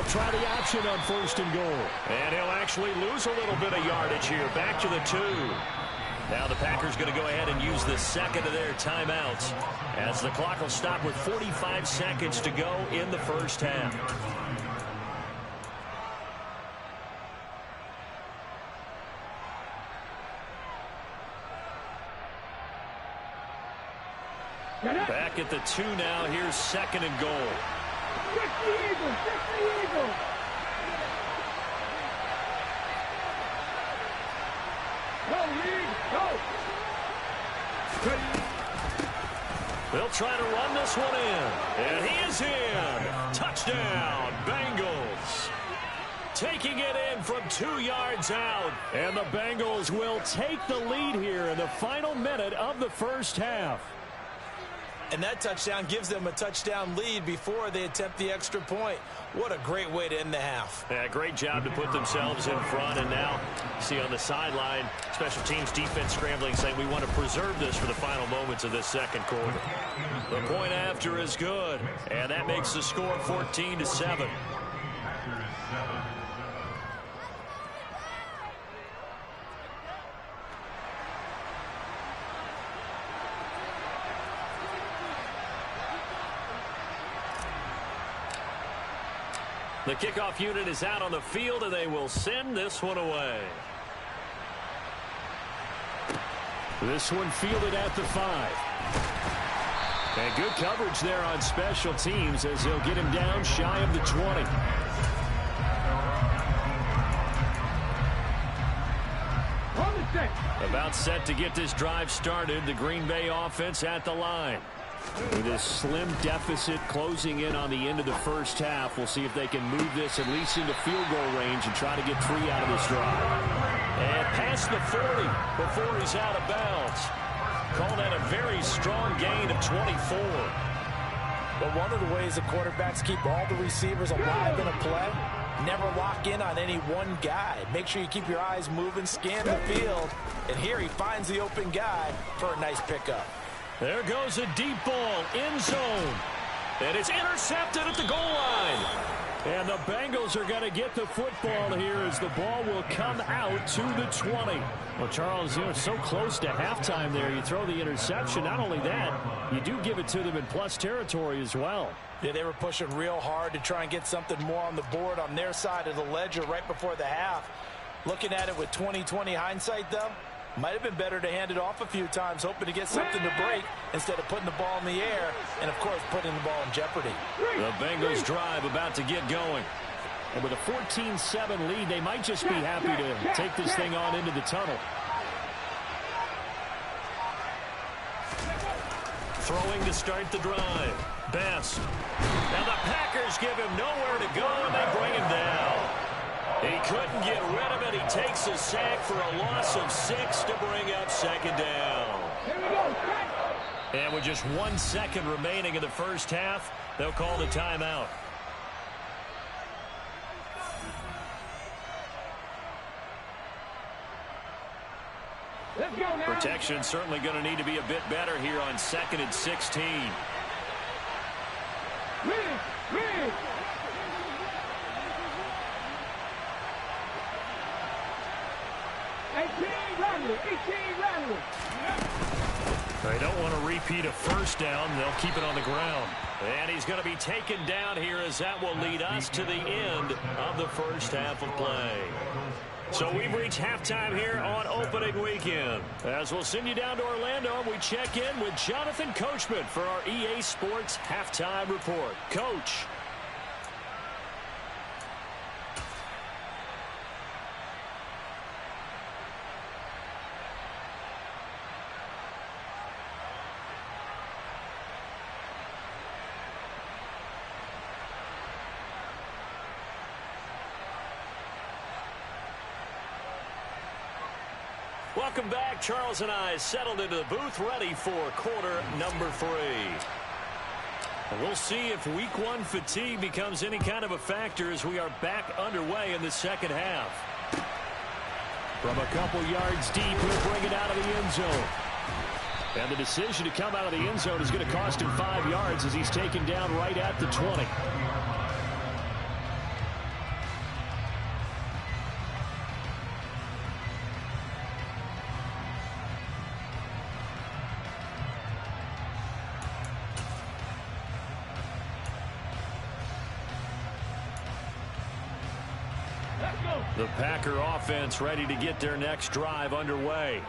They'll try the option on 1st and goal. And he'll actually lose a little bit of yardage here. Back to the 2. Now the Packers going to go ahead and use the second of their timeouts as the clock will stop with 45 seconds to go in the first half. Back at the 2 now. Here's 2nd and goal. Check the Eagles! Check the Eagles! Go, Reed! Go! They'll try to run this one in. And he is in. Touchdown, Bengals. Taking it in from 2 yards out. And the Bengals will take the lead here in the final minute of the first half. And that touchdown gives them a touchdown lead before they attempt the extra point. What a great way to end the half. Yeah, great job to put themselves in front. And now, see on the sideline, special teams defense scrambling, saying we want to preserve this for the final moments of this second quarter. The point after is good. And that makes the score 14-7. The kickoff unit is out on the field, and they will send this one away. This one fielded at the 5. And good coverage there on special teams as they'll get him down shy of the 20. About set to get this drive started. The Green Bay offense at the line. With a slim deficit closing in on the end of the first half, we'll see if they can move this at least into field goal range and try to get 3 out of this drive. And past the 40 before he's out of bounds. Call that a very strong gain of 24. But one of the ways the quarterbacks keep all the receivers alive in a play, never lock in on any one guy. Make sure you keep your eyes moving, scan the field. And here he finds the open guy for a nice pickup. There goes a deep ball, end zone. And it's intercepted at the goal line. And the Bengals are going to get the football here as the ball will come out to the 20. Well, Charles, you're so close to halftime there. You throw the interception. Not only that, you do give it to them in plus territory as well. Yeah, they were pushing real hard to try and get something more on the board on their side of the ledger right before the half. Looking at it with 20/20 hindsight, though, might have been better to hand it off a few times, hoping to get something to break instead of putting the ball in the air and, of course, putting the ball in jeopardy. The Bengals drive about to get going. And with a 14-7 lead, they might just be happy to take this thing on into the tunnel. Throwing to start the drive. Best. Now the Packers give him nowhere to go, and they bring him down. He couldn't get rid of it. He takes a sack for a loss of 6 to bring up second down. And with just 1 second remaining in the first half, they'll call the timeout. Protection certainly going to need to be a bit better here on 2nd and 16. They don't want to repeat a first down. They'll keep it on the ground. And he's going to be taken down here as that will lead us to the end of the first half of play. So we've reached halftime here on opening weekend. As we'll send you down to Orlando, we check in with Jonathan Coachman for our EA Sports Halftime Report. Coach. Welcome back. Charles and I settled into the booth ready for quarter number 3. And we'll see if week 1 fatigue becomes any kind of a factor as we are back underway in the second half. From a couple yards deep, he'll bring it out of the end zone. And the decision to come out of the end zone is going to cost him 5 yards as he's taken down right at the 20. The Packer offense ready to get their next drive underway.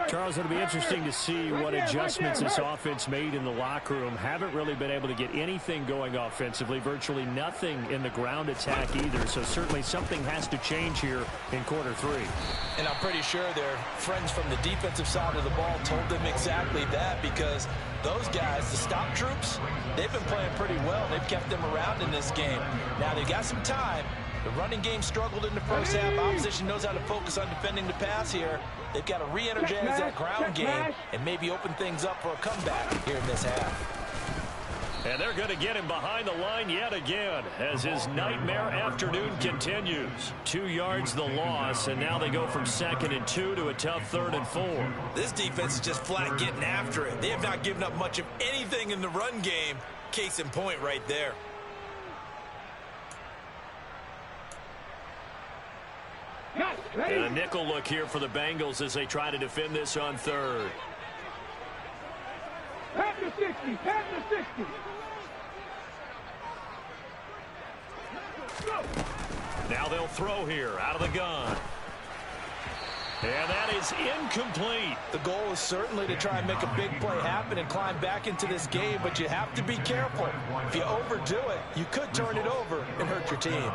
Charles, it'll be interesting to see what adjustments this offense made in the locker room. Haven't really been able to get anything going offensively, virtually nothing in the ground attack either. So certainly something has to change here in quarter 3. And I'm pretty sure their friends from the defensive side of the ball told them exactly that, because those guys, the stop troops, they've been playing pretty well. They've kept them around in this game. Now they've got some time. The running game struggled in the first half. Opposition knows how to focus on defending the pass here. They've got to re-energize that ground game and maybe open things up for a comeback here in this half. And they're going to get him behind the line yet again as his nightmare afternoon continues. 2 yards the loss, and now they go from 2nd and 2 to a tough 3rd and 4. This defense is just flat getting after it. They have not given up much of anything in the run game. Case in point right there. And a nickel look here for the Bengals as they try to defend this on 3rd. Pass to 60, pass to 60. Go. Now they'll throw here out of the gun. And that is incomplete. The goal is certainly to try and make a big play happen and climb back into this game, but you have to be careful. If you overdo it, you could turn it over and hurt your team.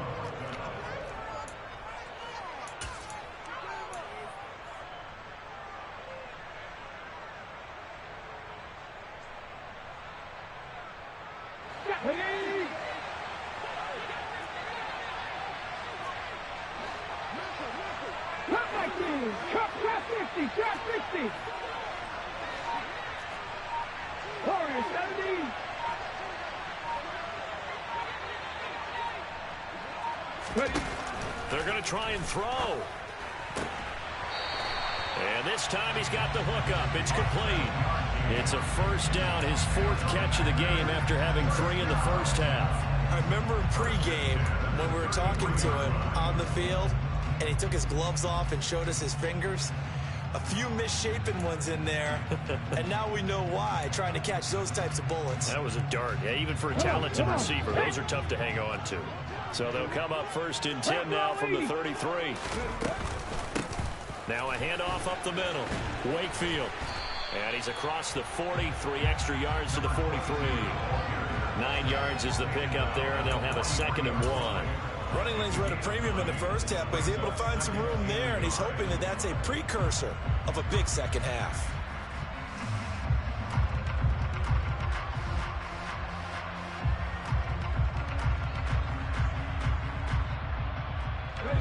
They're going to try and throw. And this time he's got the hook up. It's complete. It's a first down, his 4th catch of the game after having 3 in the first half. I remember in pregame when we were talking to him on the field, and he took his gloves off and showed us his fingers. A few misshapen ones in there, and now we know why, trying to catch those types of bullets. That was a dart. Yeah, even for a talented receiver, those are tough to hang on to. So they'll come up 1st and 10 now from the 33. Now a handoff up the middle. Wakefield. And he's across the 40, 3 extra yards to the 43. 9 yards is the pickup there, and they'll have a 2nd and 1. Running lanes were at a premium in the first half, but he's able to find some room there, and he's hoping that that's a precursor of a big second half.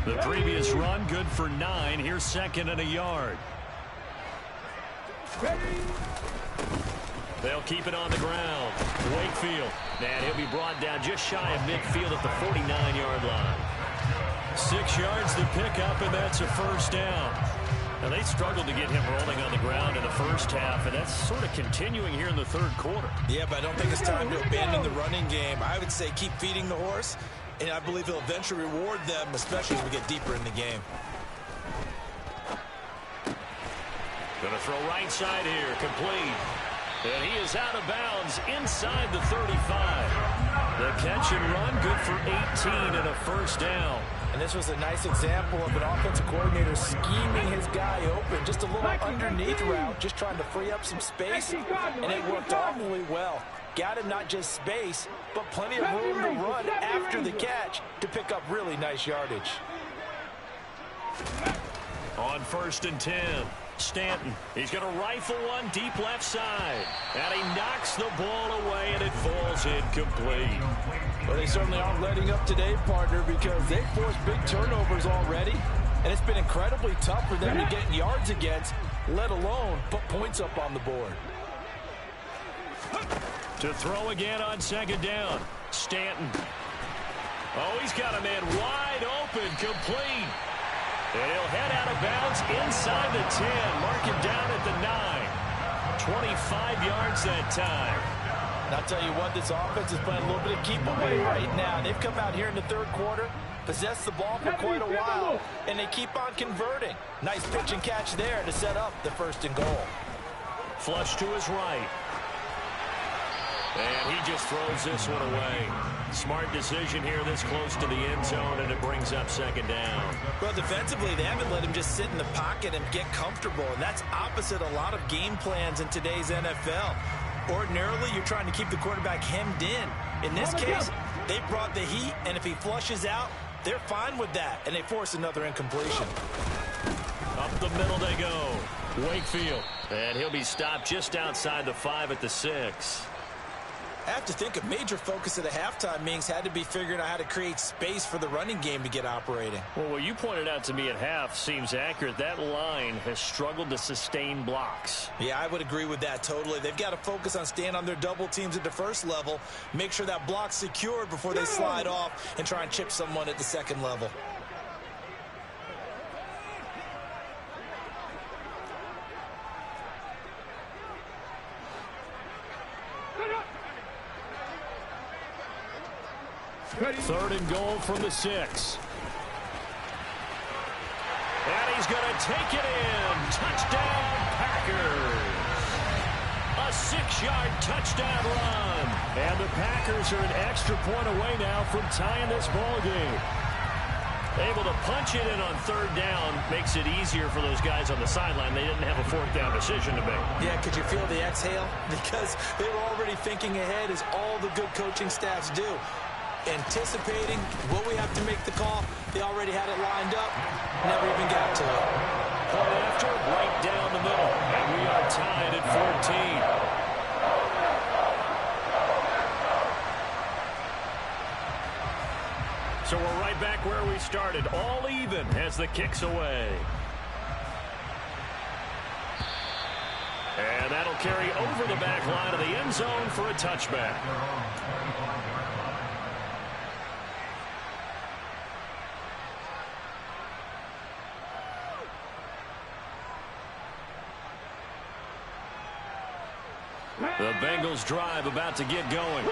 The previous run, good for 9. Here's 2nd and a yard. They'll keep it on the ground. Wakefield. And he'll be brought down just shy of midfield at the 49-yard line. 6 yards to pick up, and that's a first down. Now, they struggled to get him rolling on the ground in the first half, and that's sort of continuing here in the 3rd quarter. Yeah, but I don't think it's time to abandon the running game. I would say keep feeding the horse, and I believe he'll eventually reward them, especially as we get deeper in the game. Going to throw right side here, complete. And he is out of bounds inside the 35. The catch and run, good for 18 and a first down. And this was a nice example of an offensive coordinator scheming his guy open. Just a little underneath route, just trying to free up some space, and it worked awfully well. Got him not just space, but plenty of room to run after the catch to pick up really nice yardage. On 1st and 10, Stanton. He's going to rifle one deep left side. And he knocks the ball away, and it falls incomplete. Well, they certainly aren't letting up today, partner, because they've forced big turnovers already. And it's been incredibly tough for them to get yards against, let alone put points up on the board. To throw again on 2nd down. Stanton. Oh, he's got a man wide open, complete. And he'll head out of bounds inside the 10. Mark him down at the 9. 25 yards that time. And I'll tell you what, this offense is playing a little bit of keep away right now. They've come out here in the 3rd quarter, possessed the ball for quite a while, and they keep on converting. Nice pitch and catch there to set up the 1st and goal. Flush to his right. And he just throws this one away. Smart decision here this close to the end zone, and it brings up second down. Well, defensively, they haven't let him just sit in the pocket and get comfortable, and that's opposite a lot of game plans in today's NFL. Ordinarily, you're trying to keep the quarterback hemmed in. In this case, they brought the heat, and if he flushes out, they're fine with that, and they force another incompletion. Up the middle they go. Wakefield. And he'll be stopped just outside the 5 at the 6. I have to think a major focus of the halftime meetings had to be figuring out how to create space for the running game to get operating. Well, what you pointed out to me at half seems accurate. That line has struggled to sustain blocks. Yeah, I would agree with that totally. They've got to focus on staying on their double teams at the first level, make sure that block's secured before they slide off and try and chip someone at the second level. Third and goal from the 6. And he's going to take it in. Touchdown, Packers. A 6-yard touchdown run. And the Packers are an extra point away now from tying this ball game. Able to punch it in on third down makes it easier for those guys on the sideline. They didn't have a fourth down decision to make. Yeah, could you feel the exhale? Because they were already thinking ahead, as all the good coaching staffs do. Anticipating what we have to make the call. They already had it lined up. Never even got to it. Point after, right down the middle. And we are tied at 14. So we're right back where we started. All even as the kick's away. And that'll carry over the back line of the end zone for a touchback. The Bengals drive about to get going.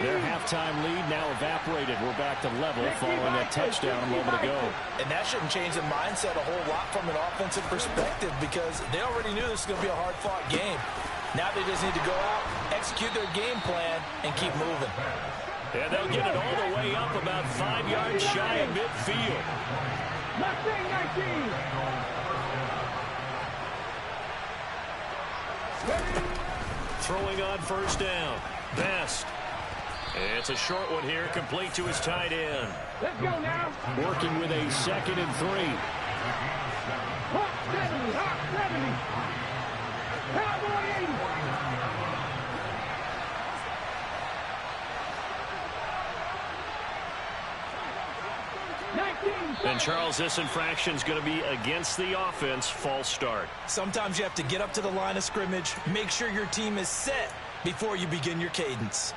Their halftime lead now evaporated. We're back to level following that touchdown a moment ago. And that shouldn't change the mindset a whole lot from an offensive perspective, because they already knew this was going to be a hard-fought game. Now they just need to go out, execute their game plan, and keep moving. And they'll get it all the way up about 5 yards shy of midfield. 19. Throwing on first down. Best. It's a short one here, complete to his tight end. Let's go now. Working with a 2nd and 3. Hot 70, hot 70. Cowboy 80. 19. And Charles, this infraction's going to be against the offense. False start. Sometimes you have to get up to the line of scrimmage, make sure your team is set before you begin your cadence.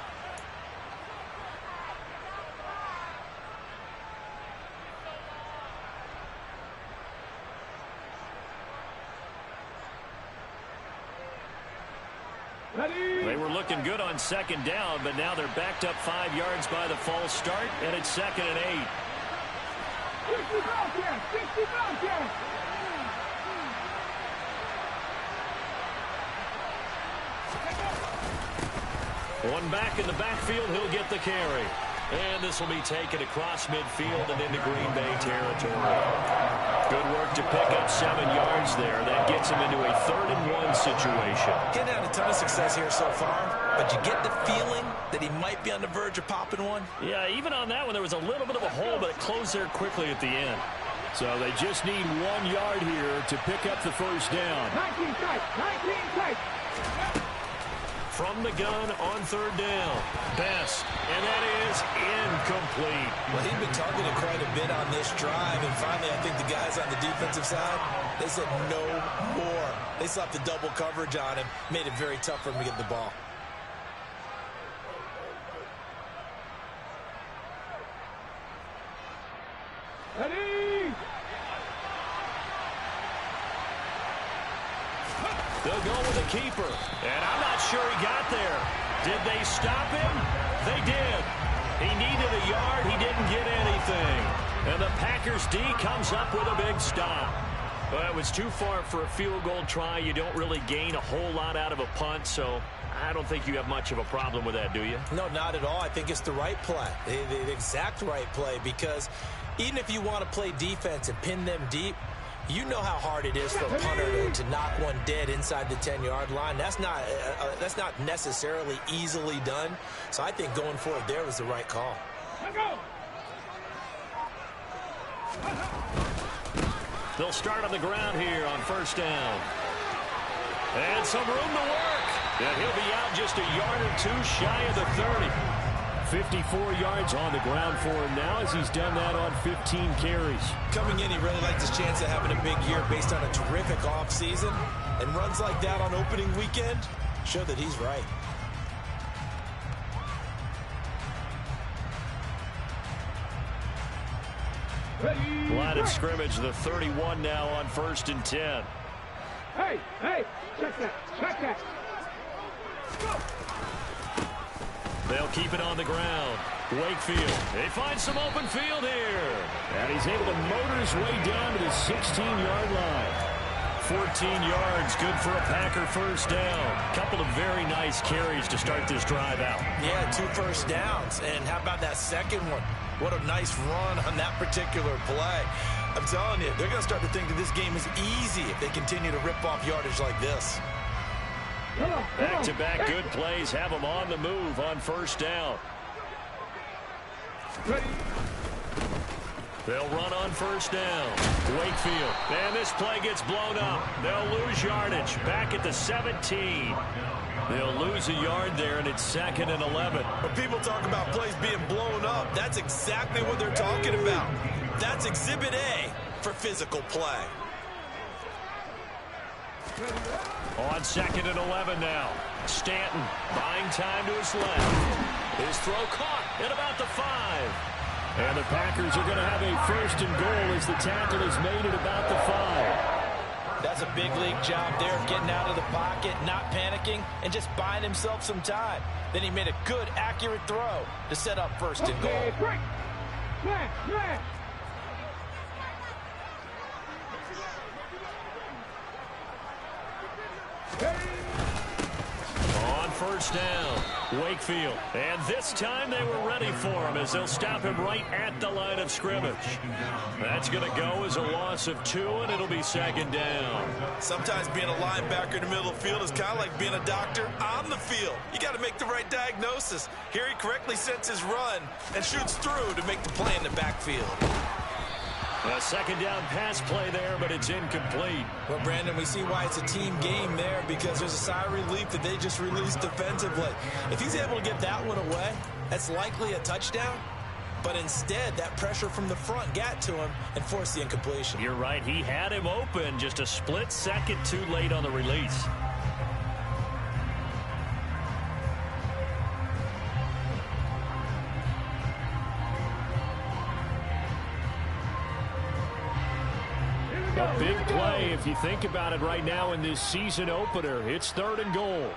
They were looking good on second down, but now they're backed up 5 yards by the false start, and it's 2nd and 8. 60 Bobcats! 60 Bobcats! One back in the backfield, he'll get the carry. And this will be taken across midfield and into Green Bay territory. Good work to pick up 7 yards there. That gets him into a 3rd and 1 situation. Getting out a ton of success here so far, but you get the feeling that he might be on the verge of popping one. Yeah, even on that one, there was a little bit of a hole, but it closed there quickly at the end. So they just need 1 yard here to pick up the first down. 19 tight, 19 tight. From the gun on third down. Best. And that is incomplete. Well, he'd been targeted quite a bit on this drive, and finally I think the guys on the defensive side, they said no more. They slapped the double coverage on him, made it very tough for him to get the ball. Ready? They'll go with the keeper. And I'm not sure he got there. Did they stop him? They did. He needed a yard. He didn't get anything. And the Packers D comes up with a big stop. Well, it was too far for a field goal try. You don't really gain a whole lot out of a punt, so I don't think you have much of a problem with that, do you? No, not at all. I think it's the right play, the exact right play, because even if you want to play defense and pin them deep, you know how hard it is for a punter to knock one dead inside the 10-yard line. That's not necessarily easily done. So I think going for it there was the right call. They'll start on the ground here on first down. And some room to work. And he'll be out just a yard or two shy of the 30. 54 yards on the ground for him now as he's done that on 15 carries. Coming in, he really liked his chance of having a big year based on a terrific offseason. And runs like that on opening weekend show that he's right. Line of scrimmage, the 31 now on 1st and 10. Hey, check that. Go. They'll keep it on the ground. Wakefield, they find some open field here. And he's able to motor his way down to the 16-yard line. 14 yards, good for a Packer first down. Couple of very nice carries to start this drive out. Yeah, 2 first downs. And how about that second one? What a nice run on that particular play. I'm telling you, they're going to start to think that this game is easy if they continue to rip off yardage like this. Back-to-back good plays have them on the move on first down. They'll run on first down. Wakefield. And this play gets blown up. They'll lose yardage. Back at the 17. They'll lose a yard there, and it's 2nd and 11. When people talk about plays being blown up, that's exactly what they're talking about. That's Exhibit A for physical play. On 2nd and 11 now. Stanton buying time to his left. His throw caught at about the 5. And the Packers are going to have a 1st and goal as the tackle is made at about the 5. That's a big league job there of getting out of the pocket, not panicking, and just buying himself some time. Then he made a good, accurate throw to set up 1st and goal. Man. On first down, Wakefield. And this time they were ready for him as they'll stop him right at the line of scrimmage. That's going to go as a loss of 2, and it'll be 2nd down. Sometimes being a linebacker in the middle of the field is kind of like being a doctor on the field. You got to make the right diagnosis. Here he correctly sets his run and shoots through to make the play in the backfield. A 2nd down pass play there, but it's incomplete. Well, Brandon, we see why it's a team game there because there's a sigh of relief that they just released defensively. If he's able to get that one away, that's likely a touchdown. But instead, that pressure from the front got to him and forced the incompletion. You're right. He had him open, just a split second too late on the release. A big play if you think about it right now in this season opener. It's 3rd and goal.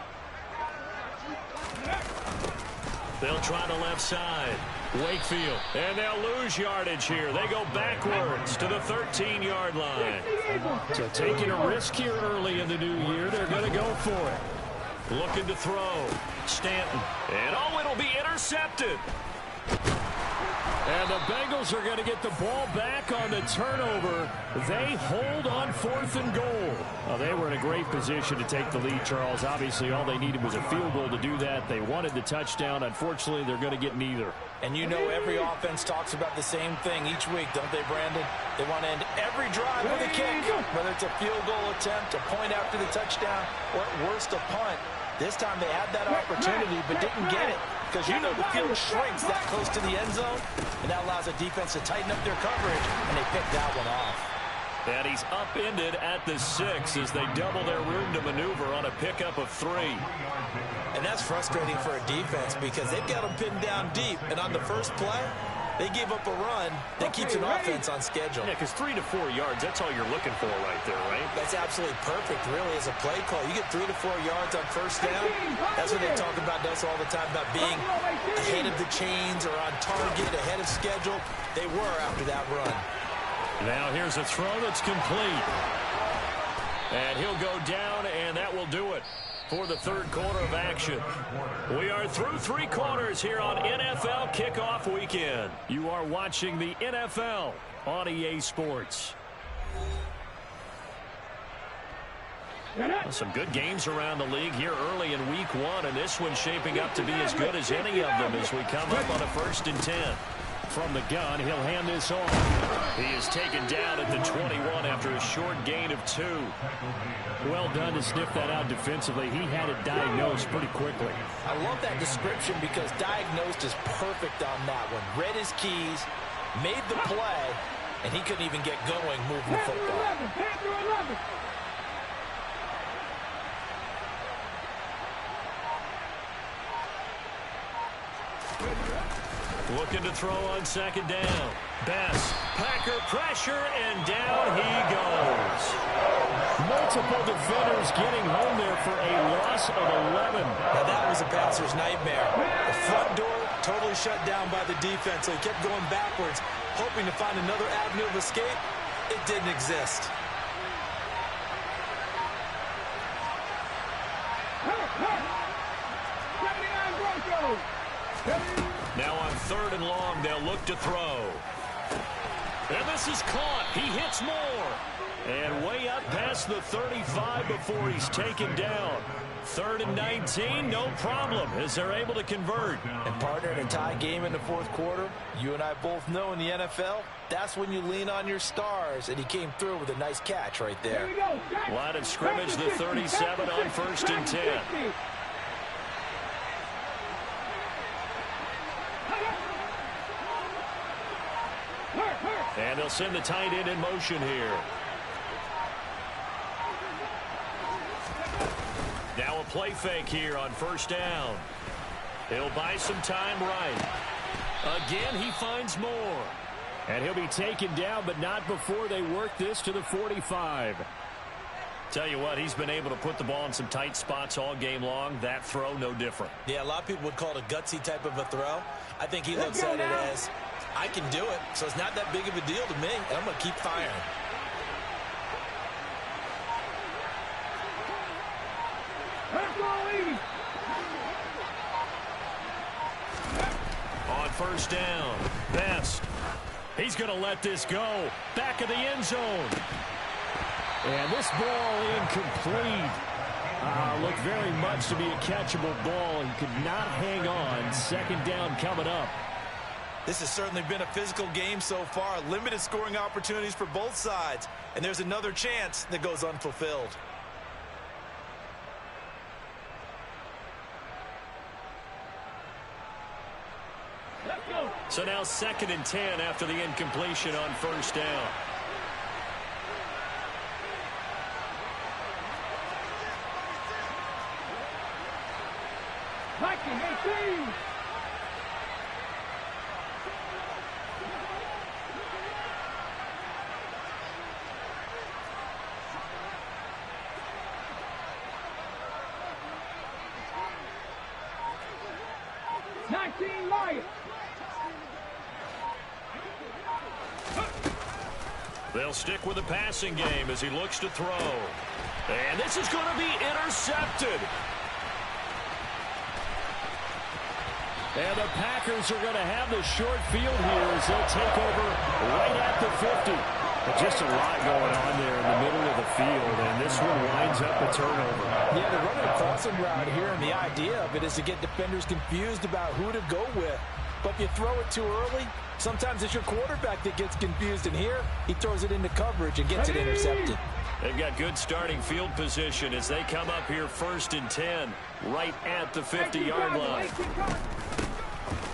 They'll try the left side. Wakefield. And they'll lose yardage here. They go backwards to the 13-yard line. So taking a risk here early in the new year. They're going to go for it. Looking to throw. Stanton. And it'll be intercepted. And the Bengals are going to get the ball back on the turnover. They hold on 4th and goal. Well, they were in a great position to take the lead, Charles. Obviously, all they needed was a field goal to do that. They wanted the touchdown. Unfortunately, they're going to get neither. And you know every offense talks about the same thing each week, don't they, Brandon? They want to end every drive with a kick, whether it's a field goal attempt, a point after the touchdown, or at worst a punt. This time they had that opportunity but didn't get it because you know the field shrinks that close to the end zone, and that allows the defense to tighten up their coverage, and they picked that one off. And he's upended at the 6 as they double their room to maneuver on a pickup of 3. And that's frustrating for a defense because they've got them pinned down deep, and on the first play, they gave up a run that keeps an offense on schedule. Yeah, because 3 to 4 yards, that's all you're looking for right there, right? That's absolutely perfect, really, as a play call. You get 3 to 4 yards on first down. That's what they talk about us all the time, about being ahead of the chains or on target, ahead of schedule. They were after that run. Now here's a throw that's complete. And he'll go down, and that will do it for the third quarter of action. We are through 3 quarters here on NFL Kickoff Weekend. You are watching the NFL on EA Sports. Some good games around the league here early in week 1, and this one's shaping up to be as good as any of them as we come up on a 1st and 10. From the gun, he'll hand this off. He is taken down at the 21 after a short gain of 2. Well done to sniff that out defensively. He had it diagnosed pretty quickly. I love that description because diagnosed is perfect on that one. Read his keys, made the play, and he couldn't even get going moving the football. Looking to throw on 2nd down. Best. Packer pressure, and down he goes. Multiple defenders getting home there for a loss of 11. Now that was a passer's nightmare. The front door totally shut down by the defense, so he kept going backwards, hoping to find another avenue of escape. It didn't exist. Now on 3rd and long, they'll look to throw. And this is caught. He hits more. And way up past the 35 before he's taken down. 3rd and 19, no problem, as they're able to convert. And partner, in a tie game in the 4th quarter, you and I both know in the NFL, that's when you lean on your stars, and he came through with a nice catch right there. Line of scrimmage, the 37 on 1st and 10. And they'll send the tight end in motion here. Now a play fake here on 1st down. He'll buy some time right. Again, he finds more. And he'll be taken down, but not before they work this to the 45. Tell you what, he's been able to put the ball in some tight spots all game long. That throw, no different. Yeah, a lot of people would call it a gutsy type of a throw. I think he looks at it as, I can do it, so it's not that big of a deal to me, and I'm going to keep firing. On 1st down, Best. He's going to let this go. Back of the end zone. And this ball incomplete. Looked very much to be a catchable ball. He could not hang on. 2nd down coming up. This has certainly been a physical game so far. Limited scoring opportunities for both sides. And there's another chance that goes unfulfilled. So now 2nd and 10 after the incompletion on 1st down. They'll stick with the passing game as he looks to throw. And this is going to be intercepted. And the Packers are going to have the short field here as they'll take over right at the 50. But just a lot going on there in the middle of the field, and this one winds up a turnover. Yeah, they're running a crossing route here, and the idea of it is to get defenders confused about who to go with. But if you throw it too early, sometimes it's your quarterback that gets confused, and here he throws it into coverage and gets it intercepted. They've got good starting field position as they come up here 1st and 10, right at the 50-yard line.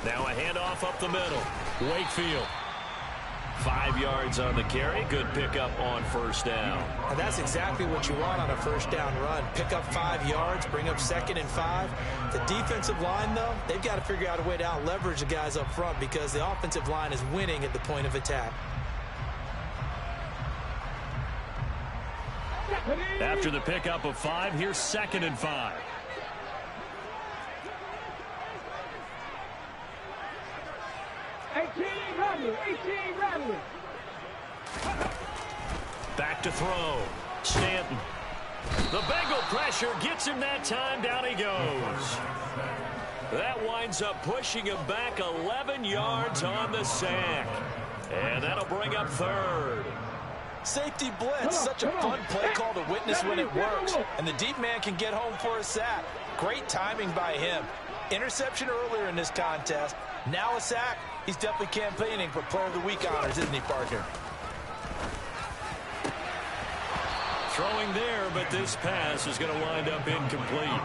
Now a handoff up the middle. Wakefield. 5 yards on the carry. Good pickup on 1st down. And that's exactly what you want on a 1st down run. Pick up 5 yards, bring up 2nd and 5. The defensive line, though, they've got to figure out a way to out-leverage the guys up front because the offensive line is winning at the point of attack. After the pickup of 5, here's 2nd and 5. Back to throw. Stanton The Bengal pressure gets him that time. Down he goes. That winds up pushing him back 11 yards on the sack. And that'll bring up third. Safety blitz, such a fun play call to witness when it works. And the deep man can get home for a sack. Great timing by him. Interception earlier in this contest. Now a sack. He's definitely campaigning for Player of the Week honors, isn't he, partner? Throwing there, but this pass is going to wind up incomplete.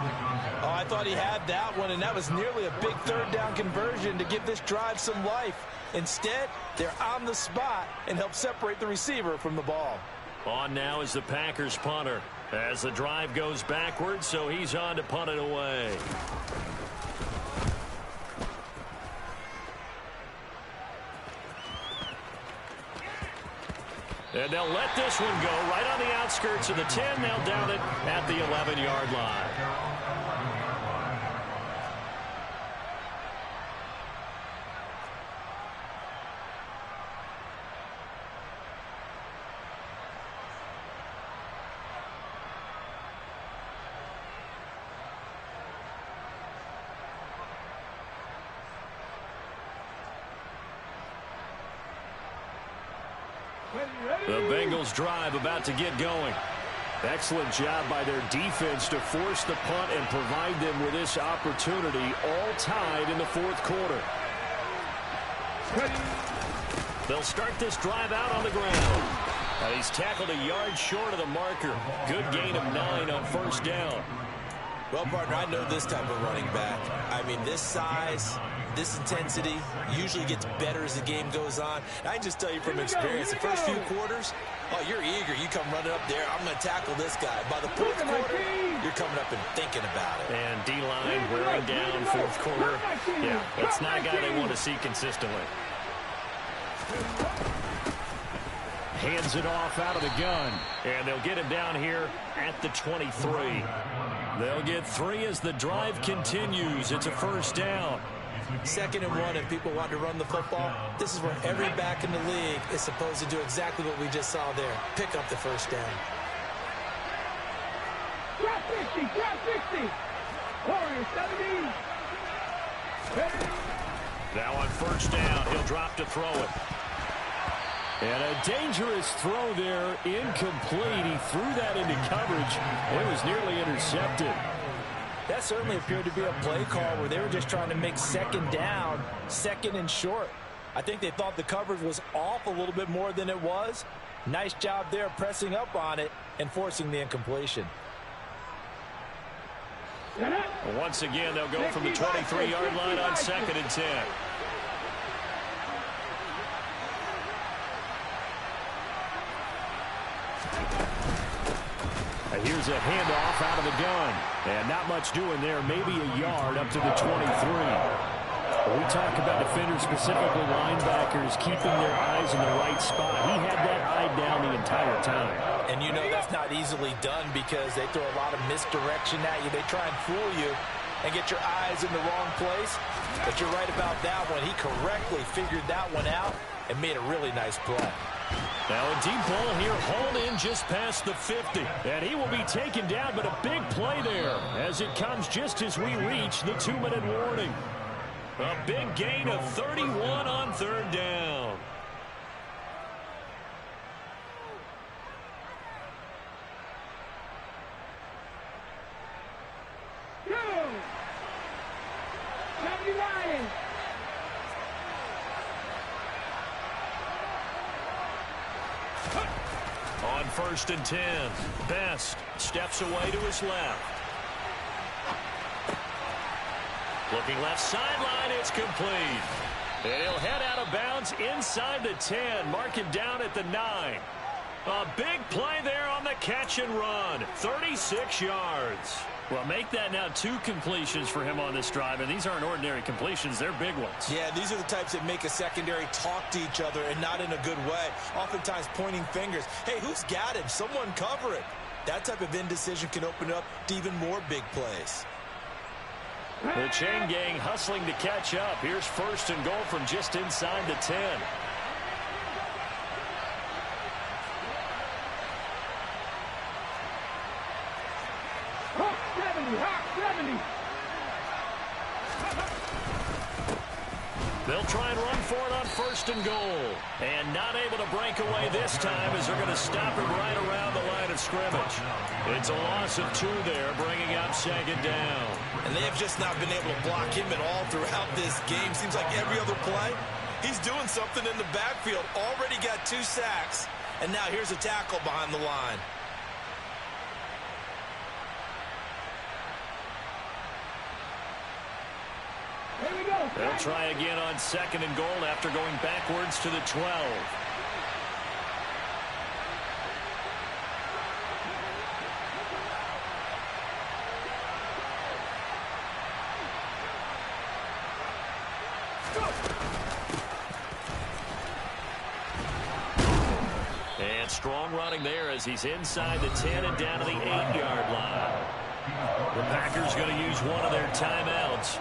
Oh, I thought he had that one, and that was nearly a big third down conversion to give this drive some life. Instead, they're on the spot and help separate the receiver from the ball. On now is the Packers punter as the drive goes backwards, so he's on to punt it away. And they'll let this one go right on the outskirts of the 10. They'll down it at the 11-yard line. The Bengals drive about to get going. Excellent job by their defense to force the punt and provide them with this opportunity, all tied in the fourth quarter. They'll start this drive out on the ground. And he's tackled a yard short of the marker. Good gain of 9 on first down. Well, partner, I know this type of running back. I mean, this size, this intensity usually gets better as the game goes on. And I can just tell you from experience, the first few quarters, oh, you're eager. You come running up there, I'm going to tackle this guy. By the fourth quarter, you're coming up and thinking about it. And D-line wearing down fourth quarter. Yeah, that's not a guy they want to see consistently. Hands it off out of the gun. And they'll get him down here at the 23. They'll get 3 as the drive continues. It's a first down. 2nd and 1, and people want to run the football. This is where every back in the league is supposed to do exactly what we just saw there. Pick up the first down. Drop 60, drop 60. Warriors 17. Now on first down, he'll drop to throw it. And a dangerous throw there, incomplete. He threw that into coverage. It was nearly intercepted. That certainly appeared to be a play call where they were just trying to make second down, second and short. I think they thought the coverage was off a little bit more than it was. Nice job there pressing up on it and forcing the incompletion. Once again, they'll go from the 23-yard line on 2nd and 10. Here's a handoff out of the gun. And not much doing there. Maybe a yard up to the 23. We talk about defenders, specifically linebackers, keeping their eyes in the right spot. He had that eye down the entire time. And you know that's not easily done because they throw a lot of misdirection at you. They try and fool you and get your eyes in the wrong place. But you're right about that one. He correctly figured that one out and made a really nice play. Now a deep ball here, hauled in just past the 50. And he will be taken down, but a big play there as it comes just as we reach the 2-minute warning. A big gain of 31 on third down. On 1st and 10, Best steps away to his left. Looking left sideline, it's complete. And he'll head out of bounds inside the 10, marking down at the 9. A big play there on the catch and run, 36 yards. Well, make that now 2 completions for him on this drive, and these aren't ordinary completions. They're big ones. Yeah, these are the types that make a secondary talk to each other and not in a good way. Oftentimes pointing fingers. Hey, who's got him? Someone cover it. That type of indecision can open up to even more big plays. The chain gang hustling to catch up. Here's 1st and goal from just inside the 10. hot 70. They'll try and run for it on 1st and goal. And not able to break away this time as they're going to stop him right around the line of scrimmage. It's a loss of 2 there, bringing up 2nd down. And they have just not been able to block him at all throughout this game. Seems like every other play, he's doing something in the backfield. Already got 2 sacks, and now here's a tackle behind the line. They'll try again on 2nd and goal after going backwards to the 12. And strong running there as he's inside the 10 and down to the 8-yard line. The Packers going to use one of their timeouts,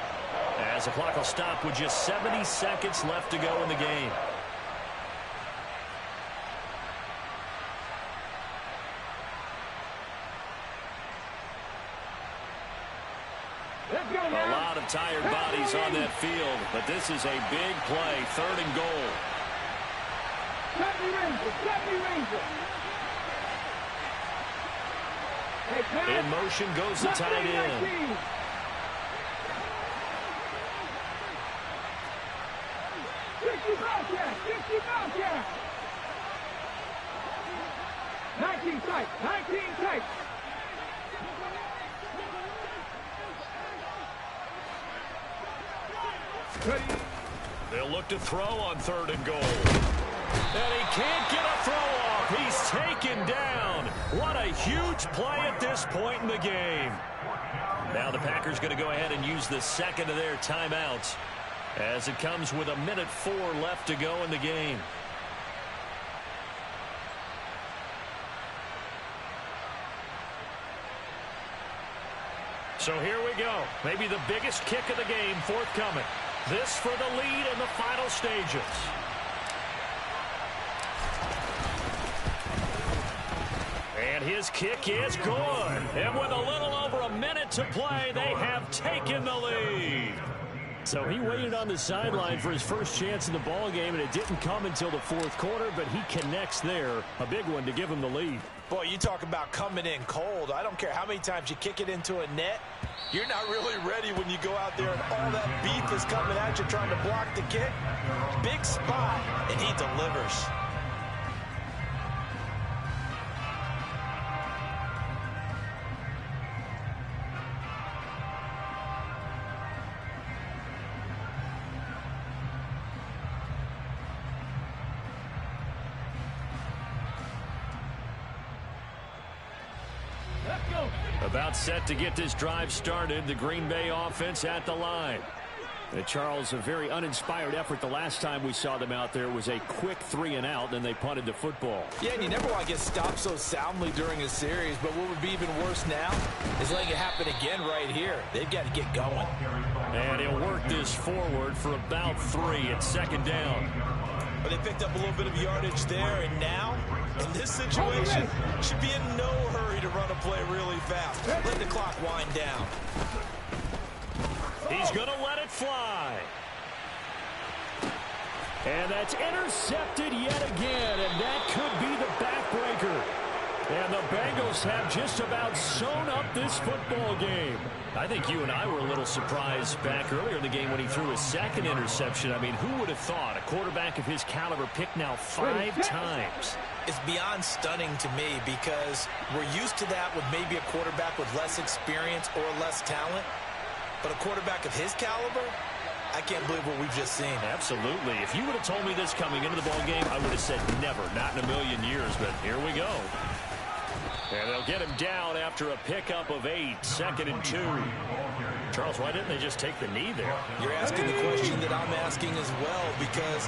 as the clock will stop with just 70 seconds left to go in the game. A lot of tired bodies on that field, but this is a big play, 3rd and goal. In motion goes the tight end. 19 tight, 19 tight. They'll look to throw on 3rd and goal. And he can't get a throw off. He's taken down. What a huge play at this point in the game. Now the Packers going to go ahead and use the 2nd of their timeouts, as it comes with 1:04 left to go in the game. So here we go. Maybe the biggest kick of the game forthcoming. This for the lead in the final stages. And his kick is good. And with a little over a minute to play, they have taken the lead. So he waited on the sideline for his first chance in the ball game, and it didn't come until the 4th quarter, but he connects there. A big one to give him the lead. Boy, you talk about coming in cold. I don't care how many times you kick it into a net. You're not really ready when you go out there and all that beef is coming at you trying to block the kick. Big spot, and he delivers. About set to get this drive started. The Green Bay offense at the line. Charles, a very uninspired effort the last time we saw them out there. Was a quick 3 and out, then they punted the football. Yeah, and you never want to get stopped so soundly during a series, but what would be even worse now is letting it happen again right here. They've got to get going. And he'll work this forward for about 3 at 2nd down. But they picked up a little bit of yardage there, and now, in this situation, should be in no hurry to run a play really fast. Let the clock wind down. He's going to let it fly. And that's intercepted yet again, and that could be the backbreaker. And the Bengals have just about sewn up this football game. I think you and I were a little surprised back earlier in the game when he threw his 2nd interception. I mean, who would have thought a quarterback of his caliber picked now 5 times? It's beyond stunning to me because we're used to that with maybe a quarterback with less experience or less talent. But a quarterback of his caliber, I can't believe what we've just seen. Absolutely. If you would have told me this coming into the ball game, I would have said never, not in a million years. But here we go. And they'll get him down after a pickup of 8, 2nd and 2. Charles, why didn't they just take the knee there? You're asking the question that I'm asking as well, because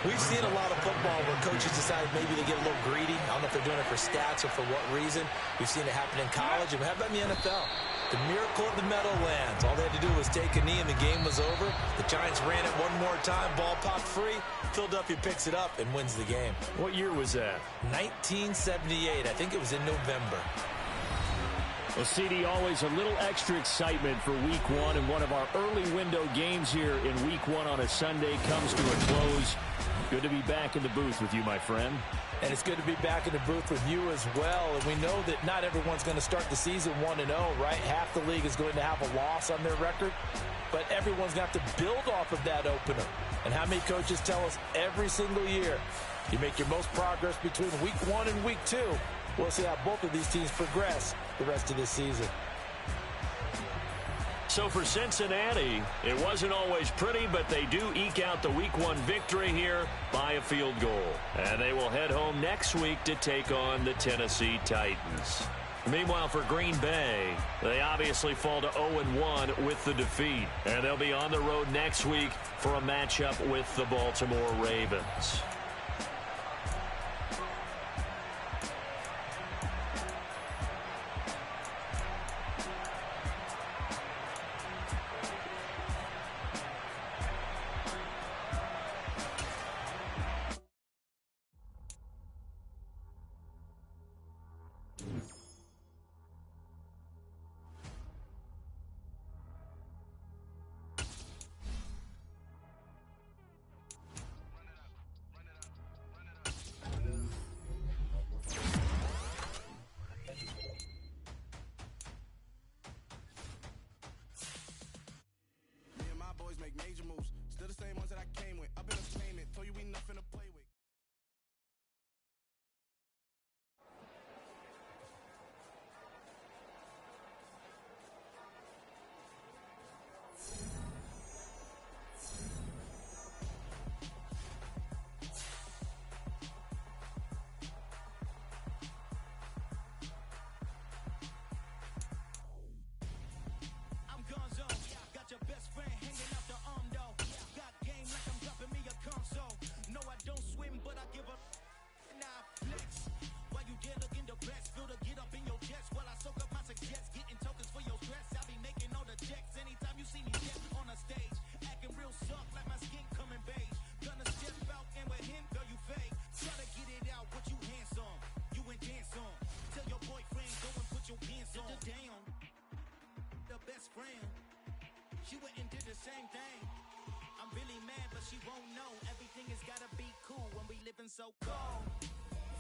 we've seen a lot of football where coaches decide maybe they get a little greedy. I don't know if they're doing it for stats or for what reason. We've seen it happen in college, and how about in the NFL? The miracle of the Meadowlands. All they had to do was take a knee, and the game was over. The Giants ran it one more time. Ball popped free. Philadelphia picks it up and wins the game. What year was that? 1978. I think it was in November. Well, CD, always a little extra excitement for Week 1, and one of our early window games here in Week 1 on a Sunday comes to a close. Good to be back in the booth with you, my friend. And it's good to be back in the booth with you as well. And we know that not everyone's going to start the season 1-0, right? Half the league is going to have a loss on their record, but everyone's going to have to build off of that opener. And how many coaches tell us every single year, you make your most progress between Week 1 and Week 2. We'll see how both of these teams progress the rest of this season. So for Cincinnati, it wasn't always pretty, but they do eke out the Week 1 victory here by a field goal. And they will head home next week to take on the Tennessee Titans. Meanwhile, for Green Bay, they obviously fall to 0-1 with the defeat. And they'll be on the road next week for a matchup with the Baltimore Ravens. Major moves, still the same ones that I came with. I've been entertainment, told you we nothing to play with. I'm Gonzo, got your best friend hanging out the arm though. Got game like I'm dropping me a console. No, I don't swim, but I give up. Nah, flex. Why you dare look in the best? Feel to get up in your chest while I soak up my success. Getting tokens for your stress. I be making all the checks anytime you see me step on a stage. Acting real soft like my skin coming beige. Gonna step out and with him, girl, you fake. Try to get it out, what you handsome. You ain't dance on. Tell your boyfriend, go and put your pants on. Down. The best friend. She went and did the same thing. I'm really mad, but she won't know. Everything has gotta be cool when we living so cold.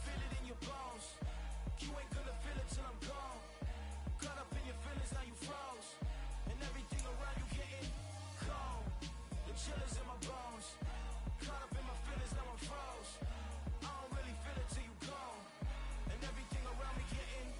Feel it in your bones. You ain't gonna feel it till I'm gone. Caught up in your feelings, now you froze. And everything around you getting cold. The chill is in my bones. Caught up in my feelings, now I'm froze. I don't really feel it till you gone. And everything around me getting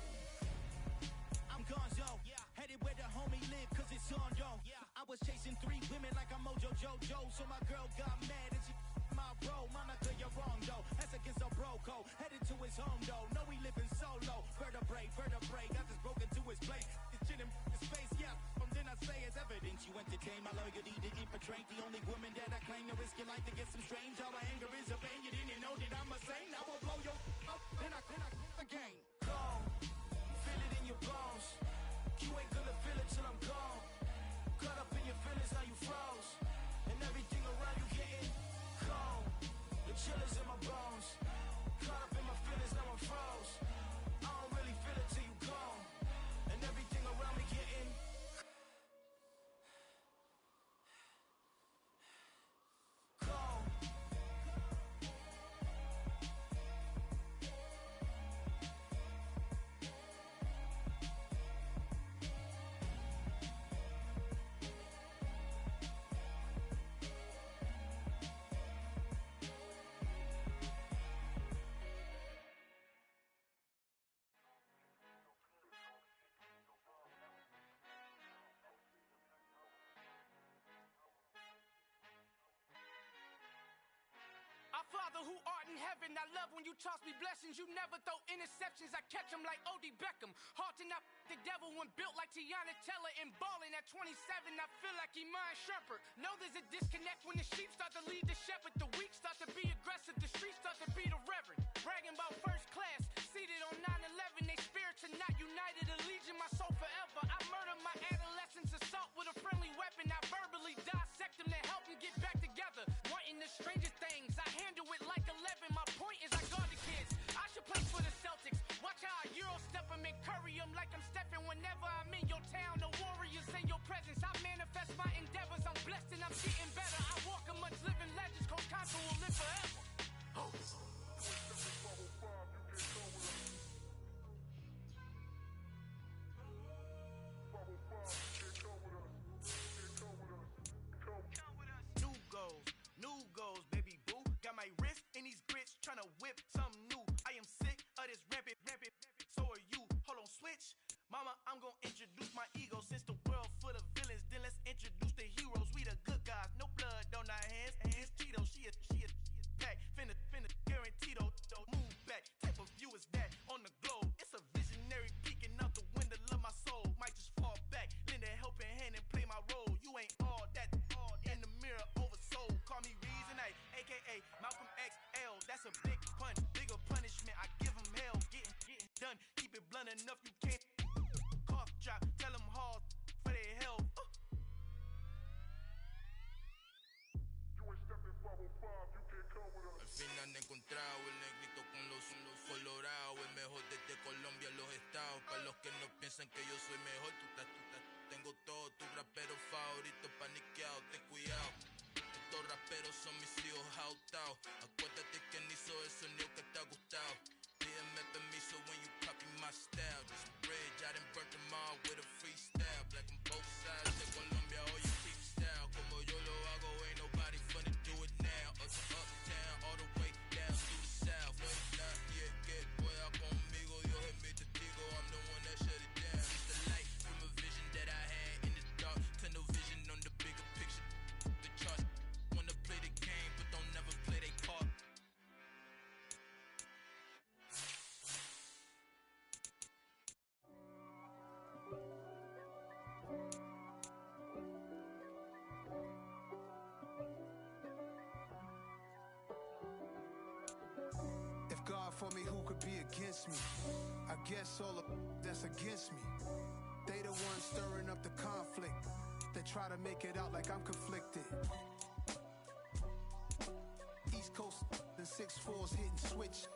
I'm Gonzo, headed where the homie live, cause it's on, yo. I was chasing 3 women like I'm Mojo Jojo, so my girl got mad and she my bro. Monica, you're wrong, though. That's against a bro code. Headed to his home, though. No, we living solo. Vertebrae, got this broken to his place. It's chin in his face, yeah. From then I say it's evidence you entertain my loyalty to infiltrate. The only woman that I claim to risk your life to get some strange. All my anger is a pain. You didn't know that I'm a saint. I will blow your up, then I again. Gone. Feel it in your bones. You ain't gonna feel it till I'm gone. Caught up in your feelings, now you froze. And everything around you getting cold. The chill is in my bones. Caught up in my feelings, now I'm froze. I don't really feel it till you gone. And everything around me getting cold. Our Father who art in heaven, I love when you toss me blessings. You never throw interceptions, I catch them like O.D. Beckham. Hard to not the devil when built like Tiana Teller and balling at 27. I feel like Iman Shumpert. Know there's a disconnect when the sheep start to lead the shepherd. The weak start to be aggressive, the streets start to be the reverend. Bragging about first class, seated on 9/11. They spirits are not united, a legion, my soul forever. I murder my adolescence, assault with a friendly weapon. I verbally dissect them to help them get back together. Wanting the strangest things, I handle it like 11. My point is I guard the kids. I should play for the Celtics. Watch how I Euro step them and curry them like I'm Stephen whenever I'm gonna introduce my ego. Since the world full of villains, then let's introduce the heroes. We the good guys, no blood on our hands. Hands Cheeto, she a pack. Finna guaranteed move back. Type of view is that on the globe? It's a visionary peeking out the window of my soul. Might just fall back, lend a helping hand and play my role. You ain't all that in the mirror oversold. Call me Reason A, aka Malcolm XL. That's a big pun, bigger punishment. I give him hell, getting done. Keep it blunt enough, you can't cough drop. Tell them hard for their health. Al fin han encontrado el negrito con los colorados, el mejor desde Colombia a los estados. Para los que no piensan que yo soy mejor, tengo todo, tus raperos favoritos paniqueados, ten cuidado. Estos raperos son mis hijos adoptados. Acuérdate que ni hizo el sonido que te ha gustado. Pídeme permiso when you copy my style. This bridge, I done burnt them all with a freestyle. Black on both sides de Colombia, all you keep style. Como yo lo hago, ain't nobody finna do it now. Uptown, all the way down to the south. But not yet, que pueda conmigo, Dios es mi testigo. I'm the one that shut it down. It's the light from a vision that I had in the dark. Tunnel vision on the bigger picture. The charts wanna play the game, but don't never play their part. God for me, who could be against me? I guess all of that's against me. They the ones stirring up the conflict. They try to make it out like I'm conflicted. East Coast and 6'4's hitting switch.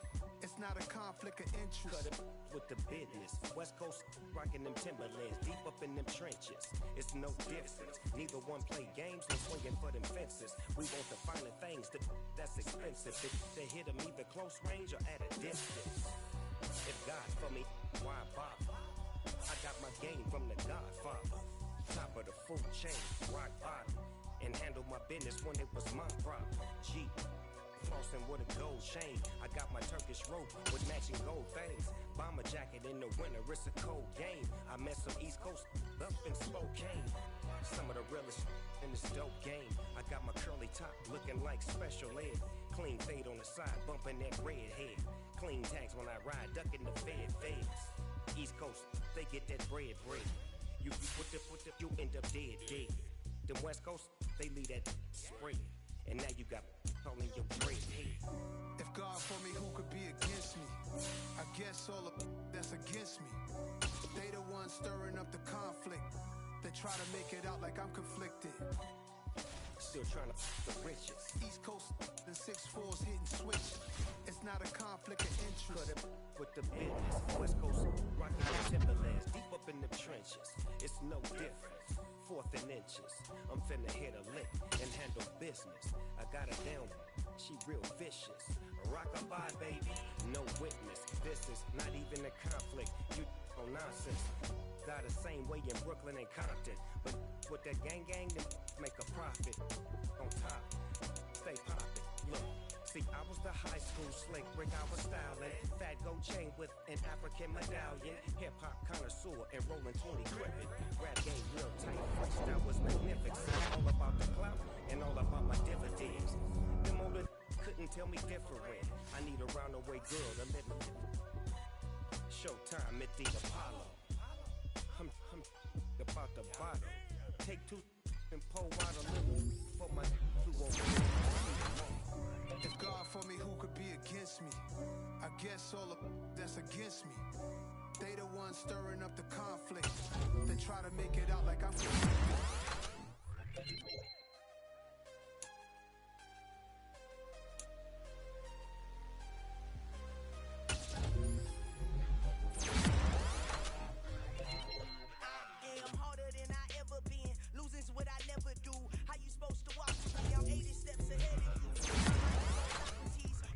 It's not a conflict of interest. Cut it with the business. West Coast rocking them Timberlands, deep up in them trenches. It's no difference. Neither one play games, no swinging for them fences. We want the finer things that's expensive. They hit them either close range or at a distance. If God's for me, why bother? I got my game from the Godfather. Top of the food chain, rock bottom. And handle my business when it was my problem. G. Flossing with a gold chain. I got my Turkish rope with matching gold things. Bomber jacket in the winter, it's a cold game. I met some East Coast up in Spokane. Some of the realest in this dope game. I got my curly top looking like special ed. Clean fade on the side, bumping that red head. Clean tags when I ride, ducking the feds. East Coast, they get that bread. You you end up dead. Them West Coast, they leave that spread. And now you got calling your bread head. If God for me, who could be against me? I guess all of that's against me. They the ones stirring up the conflict. They try to make it out like I'm conflicted. Still trying to the riches. East Coast and 6'4's hitting switch. It's not a conflict of interest. Cut it with the business. West Coast rocking the Timberlands, deep up in the trenches. It's no difference. 4th and inches. I'm finna hit a lick and handle business. I got her down. She real vicious. Rock-a-bye, baby. No witness. This is not even a conflict. You on nonsense. Got the same way in Brooklyn and Compton. But with that gang, then make a profit. On top, stay poppin'. Look, see, I was the high school slick brick, I was styling. Fat gold chain with an African medallion. Hip-hop connoisseur and rolling 20 crippin'. Rap game real tight, freestyle was magnificent. All about the clout and all about my dividends. Them older couldn't tell me different. I need a roundaway girl to let me Showtime at the Apollo. I'm about the bottle. Take 2 and pour out a little for my who won't. If God for me, who could be against me? I guess all of that's against me. They the ones stirring up the conflict. They try to make it out like I'm Losing's what I never do. How you supposed to walk with me? I'm 80 steps ahead of you.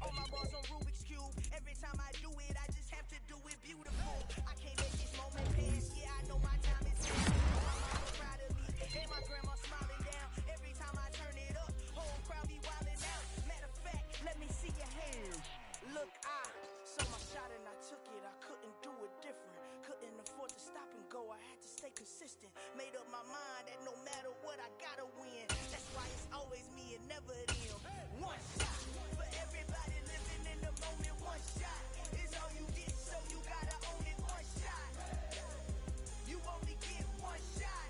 All my bars on Rubik's Cube. Every time I do it, I just have to do it beautiful. I can't let this moment pass. Yeah, I know my time is here. consistent. Made up my mind that no matter what, I gotta win. That's why it's always me and never them. One shot for everybody living in the moment. One shot is all you get, so you gotta own it. One shot. You only get one shot.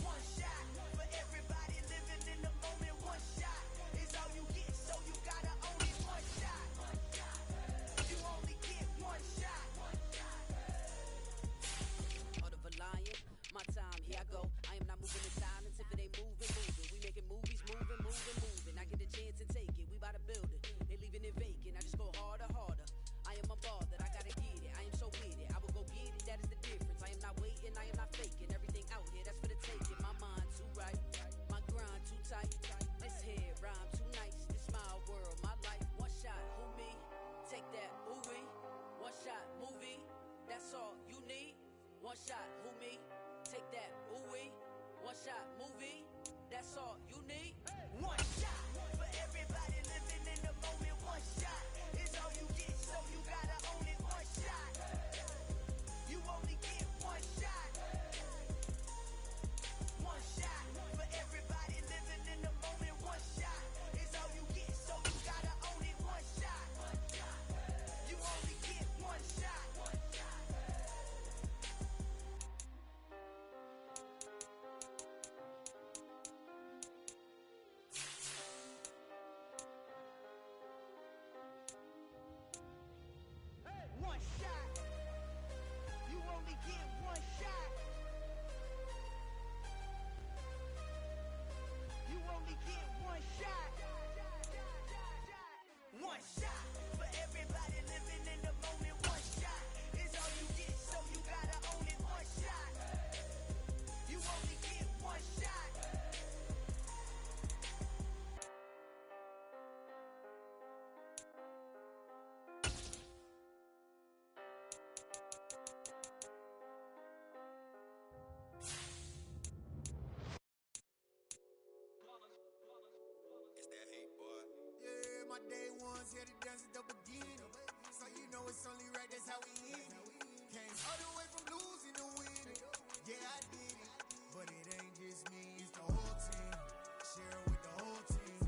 One shot for everybody living in the moment. One shot is all you get, so you gotta own it. One shot. You only get one shot. Heart of a lion, my time, here I go. I am not moving in silence if it ain't moving. We making movies, moving. I get a chance and take it, we bout to build it. They leaving it vacant, I just go harder. I am a ball that I gotta get it. I am so with it, I will go get it, that is the difference. I am not waiting, I am not faking. Everything out here, that's for the taking. My mind too right, my grind too tight. This head rhyme too nice. This my world, my life. One shot, who me? Take that, ooh wee. One shot, movie, that's all you need. One shot, who me? Take that, ooh wee. One shot, movie, that's all you need. One shot for everybody living in the moment. One shot is all you get, so you gotta own it. One shot. You only get one shot. One shot for everybody living in the moment. One shot is all you get, so you gotta own it. One shot. You only get one shot. One shot. You only get one shot. You only get one shot. One shot for everybody living in the moment. One shot is all you get, so you gotta own it. One shot. You only get one shot. It's that hate, boy. Yeah, my day ones here to dance at the beginning. So you know it's only right, that's how we end it. Came all the way from losing to winning. Yeah, I did it. But it ain't just me, it's the whole team. Share it with the whole team.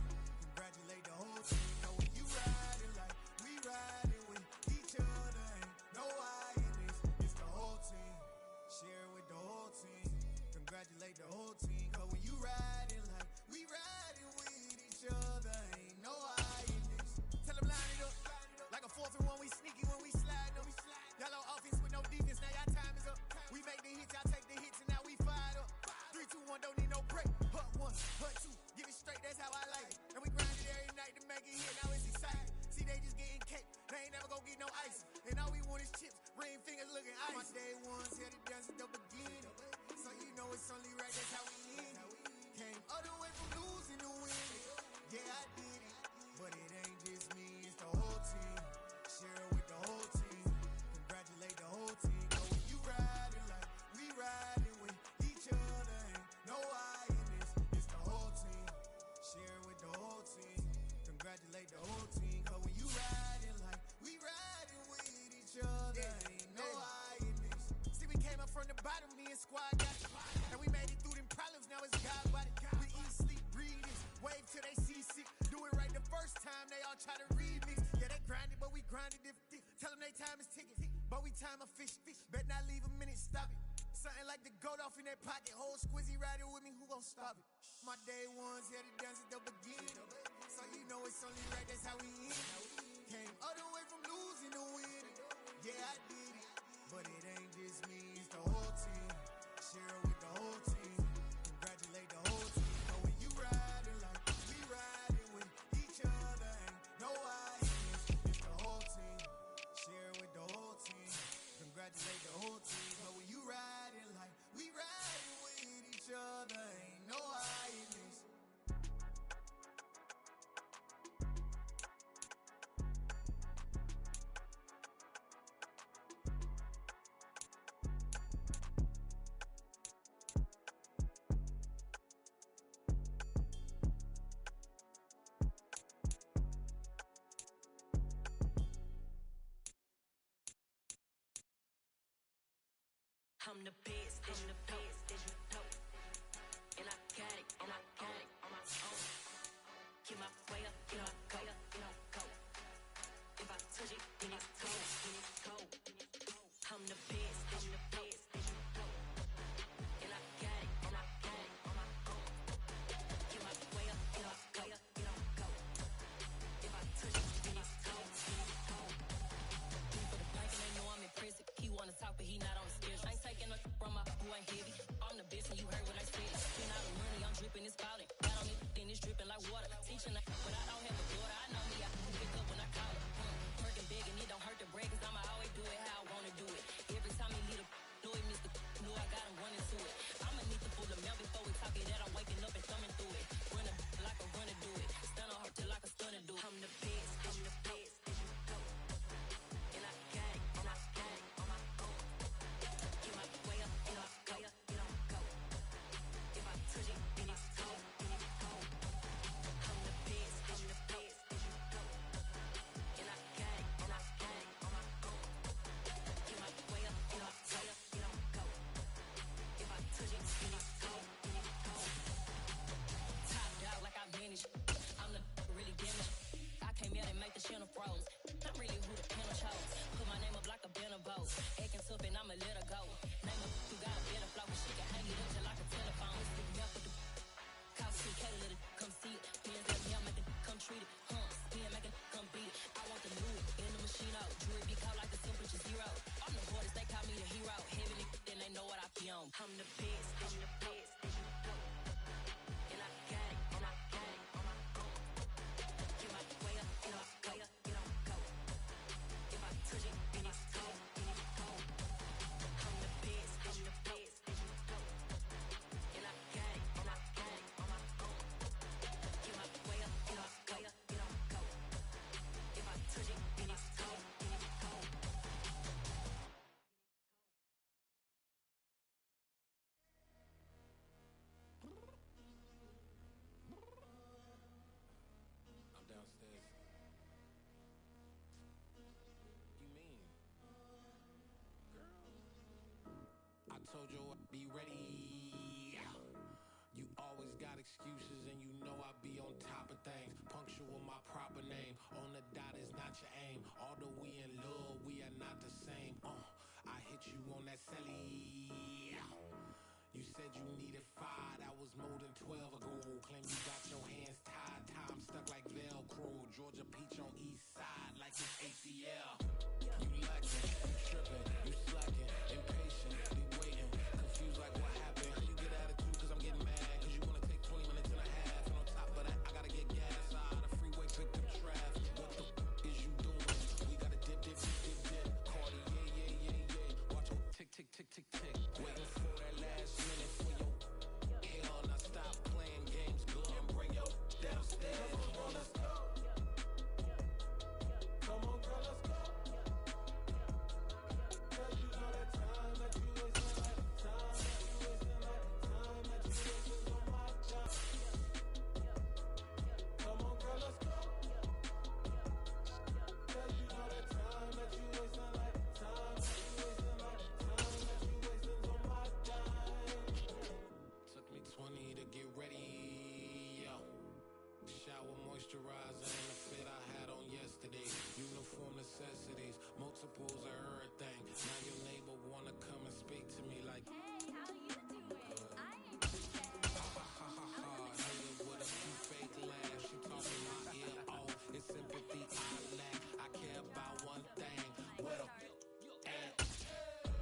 Congratulate the whole team. Know when you riding like we riding with each other. Ain't no I in this, it's the whole team. Share it with the whole team. Congratulate the whole team. Cause when you riding like we riding with each other. Ain't no I in this. Tell them line it up. Like a 4-1, we sneaky when we slide them. Y'all on offense with no defense, now y'all time is up. We make the hits, y'all take the hits, and now we fired up. 3, 2, 1, don't need no break. Hut 1, hut 2, give it straight, that's how I like it. And we grind it every night to make it hit, now it's exciting. See, they just getting cake, they ain't never gonna get no ice. And all we want is chips, ring fingers looking ice. My day ones here to dance at the beginning. So you know it's only right, that's how we end it. Came all the way from losing to winning. Yeah, I did it. But it ain't just me, it's the whole team. Share it with the whole team. Congratulate the whole team. Know when you riding like we riding with each other. Ain't no I in this, it's the whole team. Share it with the whole team. Congratulate the whole team. Cause when you riding like we riding with each other. Ain't no I in this. See, we came up from the bottom, me and squad got it. And we made it through them problems, now it's God body. We eat, sleep, breathe this. Wave till they see sick. Do it right the first time, they all try to remix. Yeah, they grinded, but we grinded different. Tell them they time is ticking, but we time a fish. Bet not leave a minute, stop it. Something like the goat off in their pocket. Whole squizzy riding with me, who gon' stop it? My day ones here to dance at the beginning. So you know it's only right, that's how we end it. Came all the way from losing to winning. Yeah, I did it. But it ain't just me, it's the whole team. Share it with the whole team. Congratulate the whole team. Know when you riding like we riding with each other. Ain't no I in this, it's the whole team. Share it with the whole team. Congratulate the whole team. But when you riding like we riding with each other. Ain't no I in this. I'm the best, and the best, and you know. And I got it, and I got it on my own. Get my way up, get my go, get my go. If I touch it, then it's cold, then it's cold. I'm the best, and the best, and you know. And I got it, and I got it on my own. Get my way up, get my go, get my go. If I touch it, then it's cold, then it's cold. For the bank and they know I'm impressive. He wanna talk, but he not on the schedule. I ain't taking no from my boy ain't heavy. I'm the best and you heard what I said. Spend all the money, I'm dripping, it's spouting. Got on it, then it's dripping like water. Teaching that, but I don't have a daughter. I know me, I can pick up when I call her. Working big and it don't hurt to brag, cause I'ma always do it how I wanna do it. Every time he lead a know it, Mr. Know I got him running to it. I'ma need to pull the mail before we talk it that I'm waking up and thumbing through it. Run a like a runner do it. Stun on her till like a stunner do it. I'm the best, I'm the best, and you know. And I got it, and I got it on my own. Get my way up, and I go, and I go. If I touch it, then it's cold, then it's cold. I'm the best, I'm the best, and you know. And I got it, and I got it on my own. Get my way up, and I go, and I go. If I touch it, then it's cold, then it's cold. Top dog like I manage. I'm the really damaged. I came out and make the channel froze. I'm really who the panel chose. Put my name up like a banner bow. Acting tough and I'ma let her go. Name up who got a better flow. She can hang it up just like a telephone. Stick me up with the cost 2K to let it come see it. Hands let me out, make it come treat it. Spin, make it come beat it. I want the Louis in the machine out. Jewelry be caught like the temperature zero. I'm the hardest, they call me the hero. Heaven it, then they know what I be on. I'm the best, I'm the best, and you know. And I got it, and I got it on my own. Get my way up, and I go, and I go. If I touch it, then it's cold, then it's cold. I'm the best, I'm the best, and you know. And I got it, and I got it on my own. Get my way up, and I go, and I go. If I touch it, then it's cold, then it's cold. I'm downstairs. You mean? Girl, I told you I'd be ready. You always got excuses and you know I be on top of things. Punctual my proper name. On the dot is not your aim. Although we in love, we are not the same. I hit you on that celly. You said you needed 5, that was more than 12 ago. Claim you got your hands tied, time stuck like Velcro. Georgia Peach on east side like it's ACL. You lacking, you tripping, you slacking, impatient, be waiting, confused like what happened. How you get attitude cause I'm getting mad, cause you wanna take 20 minutes and a half. And on top of that, I gotta get gas out of the freeway, pick up traffic. What the is you doing? We gotta dip, dip, dip, dip, dip. Cardi, yeah. Watch your tick, tick, tick, tick, tick. Waiting for that last minute for your hell. Now stop playing games, girl, and bring your downstairs. Come on, let's go. Come on, girl, let's go. Girl, you know that time that you wasting, like time that you wasting, like time that you wasting on my job. Come on, girl, let's go. Girl, you know that time that you wasting, like time that you wasting, like time that you wasting on my dime. Took me 20 to get ready, yo. Shower moisturizer and the fit I had on yesterday. Uniform necessities, multiples of everything. Now your neighbor wanna come and speak to me like, hey, how you doing? I ain't nigga with a few fake laughs. She talking my ear off. It's sympathy I lack. I care about one thing. What a at.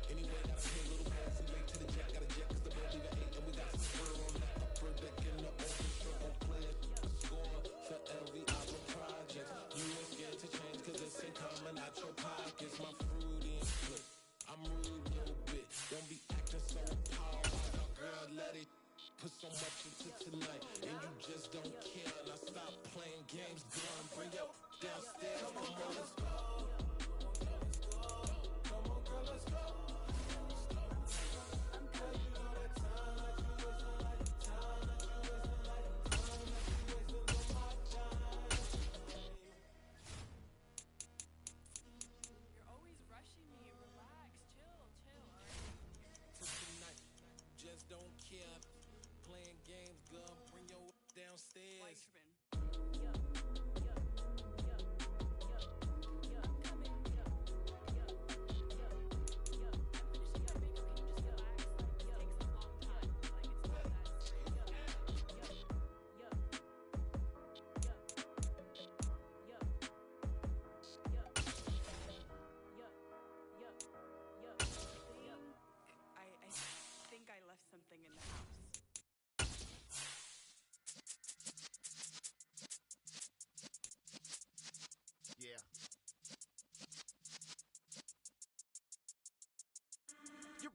Anyway, gotta pay a little more. We late to the jack, gotta jet cause the boat leave at 8. And we got some fur on that upper deck in the orchestra. Don't play it. Score for every album project. You ain't scared to change cause this ain't coming out your pockets. My fruity and flip. I'm rude a little bit. Don't be acting so appalled. Girl, let it put so much into tonight. And you just don't care. Now stop playing games, girl, and bring your downstairs. Come on, girl, let's go. Come on, girl, let's go. Girl, you know that time that you wasting, like time that you wasting, like time that you wasting on my time. You're always rushing me. Relax, chill, alright?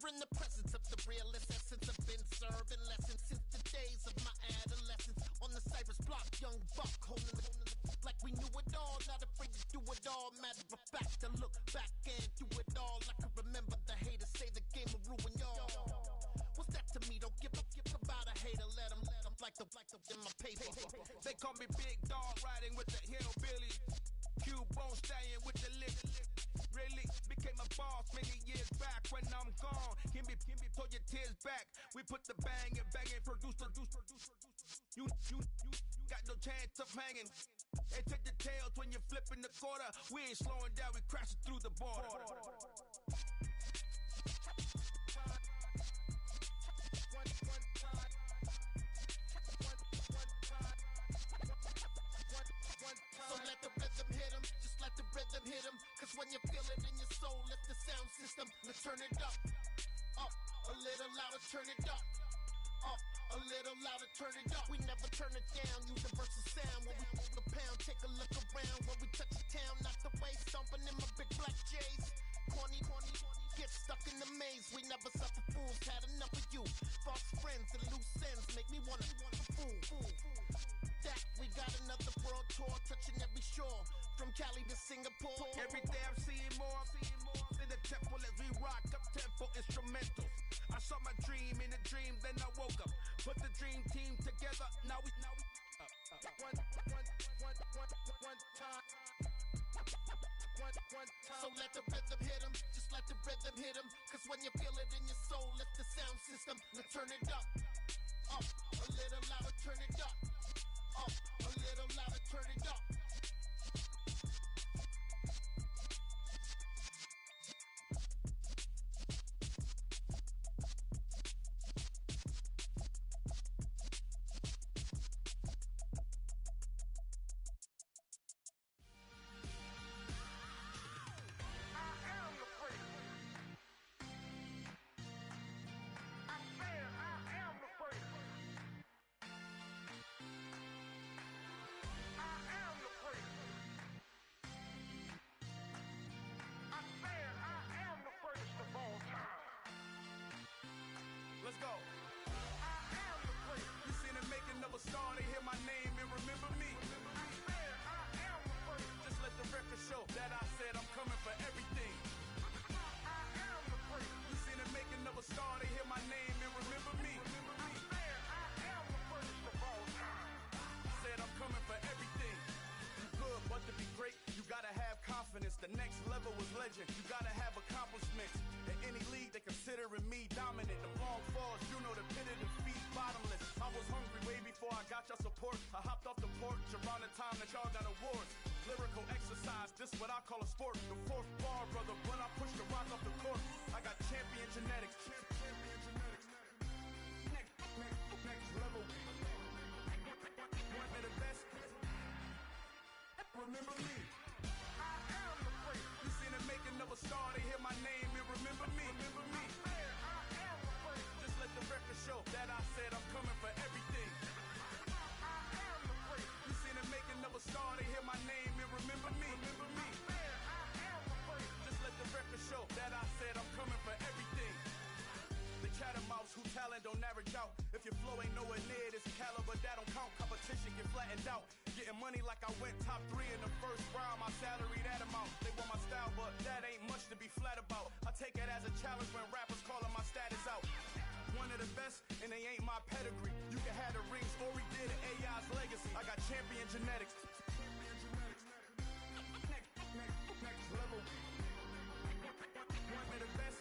in the presence of the realest essence. I've been serving lessons since the days of my adolescence. On the Cypress block, young buck holding the like we knew it all. Not afraid to do it all. Matter of fact, to look back and do it all. I can remember the haters say the game will ruin y'all. What's that to me? Don't give about a hater. Let them like the in my paper. They call me Big Dog, riding with the hillbilly. Cubone staying with the lip. Really became a boss many years back. When I'm gone, can be pull your tears back. We put the bang and produce. You got no chance of hanging. They take the tails when you're flipping the quarter. We ain't slowing down, we crashing through the border. So let the rhythm hit him, just let the rhythm hit him. Cause when you feel it in your soul, lift the sound system. Let's turn it up, a little louder, turn it up, a little louder, turn it up. We never turn it down, universal sound. When we move the pound, take a look around. When we touch the town, knock the way, stomping in my big black J's. Corny, get stuck in the maze. We never suffer fools, had enough of you. False friends and loose ends make me wanna fool. That we got another world tour, touching every shore, from Cali to Singapore. Every day I'm seeing more in the temple as we rock up tempo instrumentals. I saw my dream in a dream, then I woke up. Put the dream team together. Now we one time. So let the rhythm hit him, just let the rhythm hit him. Cause when you feel it in your soul, lift the sound system. Let's turn it up, a little louder, turn it up, a little louder, turn it up. Let's go. You seen the making of a star, they hear my name and remember me. Just let the record show that I said I'm coming for everything. You seen the making of a star, they hear my name and remember me. Said I'm coming for everything. You good, but to be great, you gotta have confidence. The next level was legend. You gotta have accomplishments. In any league, they considering me dominant. The long falls, you know the pit of defeat, bottomless. I was hungry way before I got your support. I hopped off the porch around the time that y'all got awards. Lyrical exercise, this what I call a sport. The fourth bar, brother, when I push the rock off the court. I got champion genetics. Next level. One of the best. Remember me. You seen the making of a star, they hear my name and remember me. Just let the record show that I said I'm coming for everything. You seen the making of a star, they hear my name and remember me. Just let the record show that I said I'm coming for everything. The catamounts who talent don't average out. If your flow ain't nowhere near this caliber, that don't count. Competition get flattened out. Getting money like I went top 3 in the first round. My salary that amount. They want my style, but that ain't much to be flat about. I take it as a challenge when rappers calling my status out. One of the best, and they ain't my pedigree. You can have the rings, or we did it, AI's legacy. I got champion genetics. Next level. One of the best.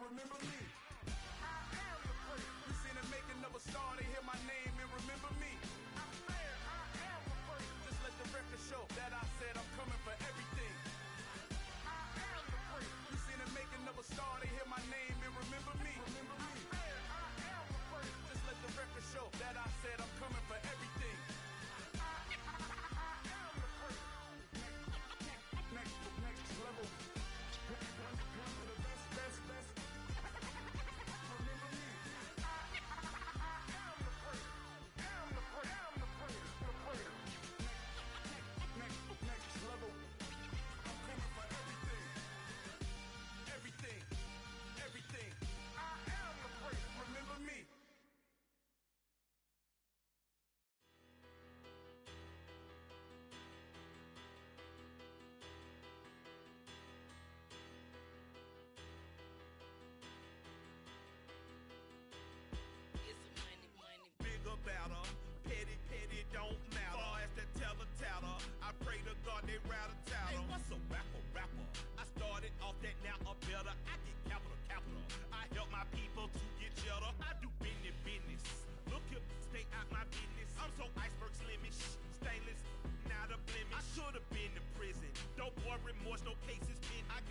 Remember me. You seen the making of a star, they hear my name and remember me. Just let the record show that I said I'm coming for everything. You seen the making of a star, they hear my name and remember me. Just let the record show that I said I'm coming for everything.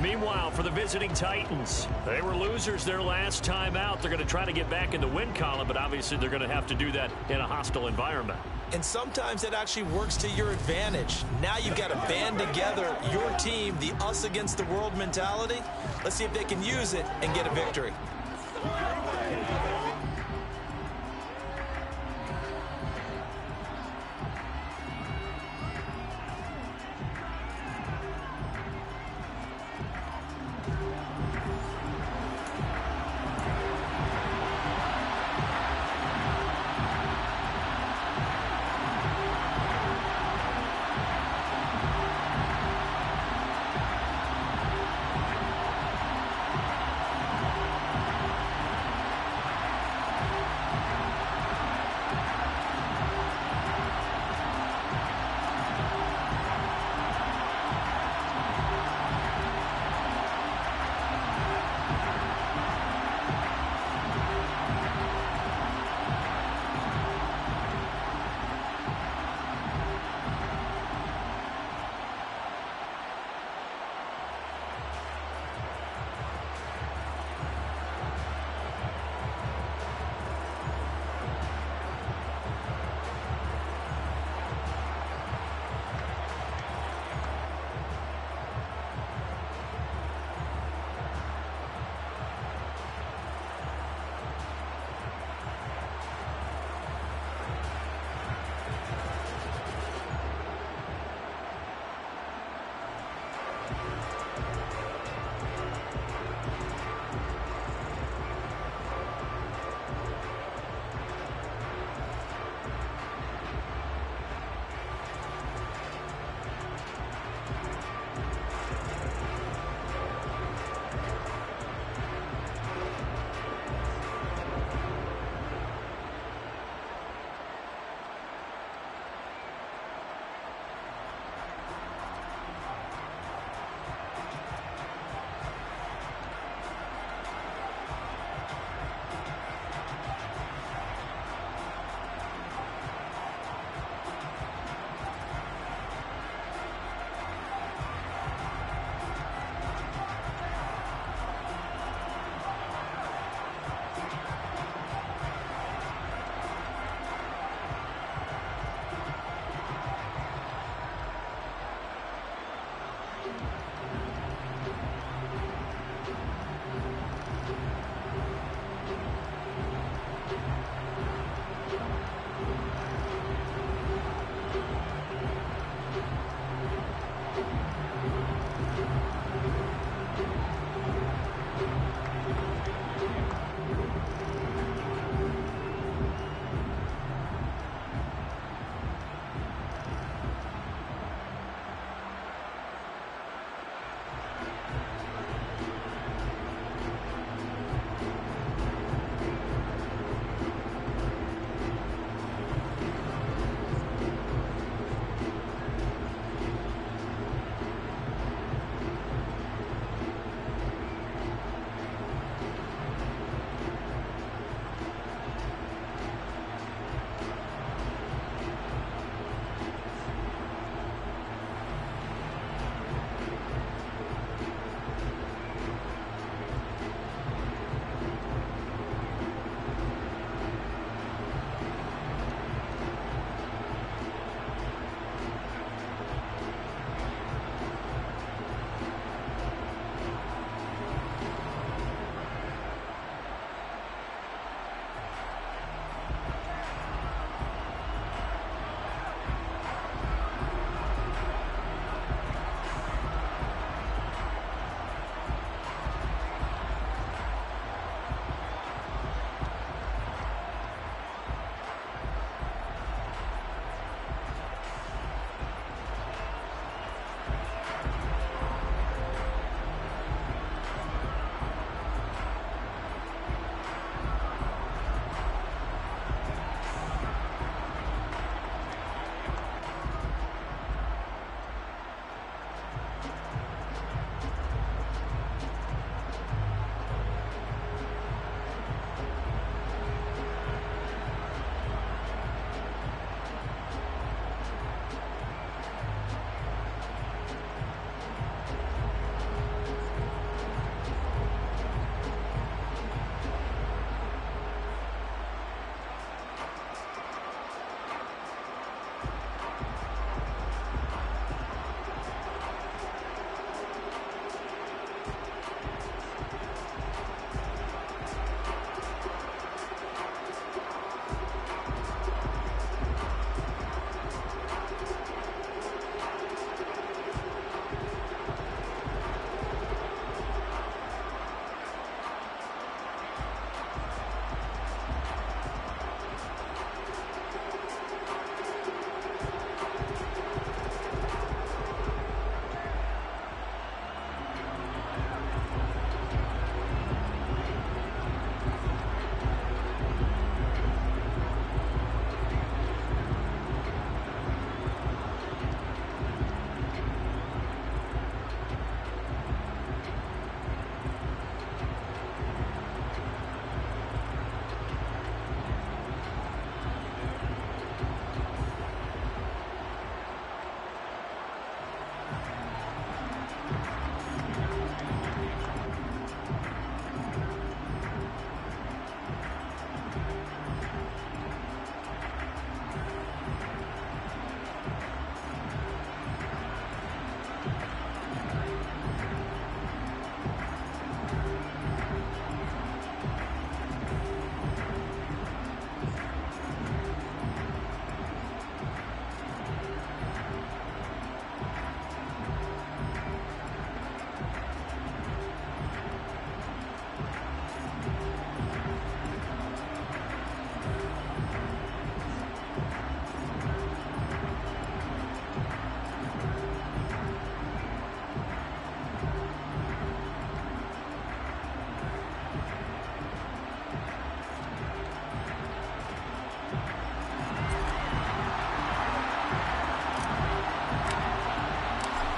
Meanwhile, for the visiting Titans, they were losers their last time out. They're going to try to get back in the win column, but obviously they're going to have to do that in a hostile environment. And sometimes it actually works to your advantage. Now you've got to band together your team, the us against the world mentality. Let's see if they can use it and get a victory.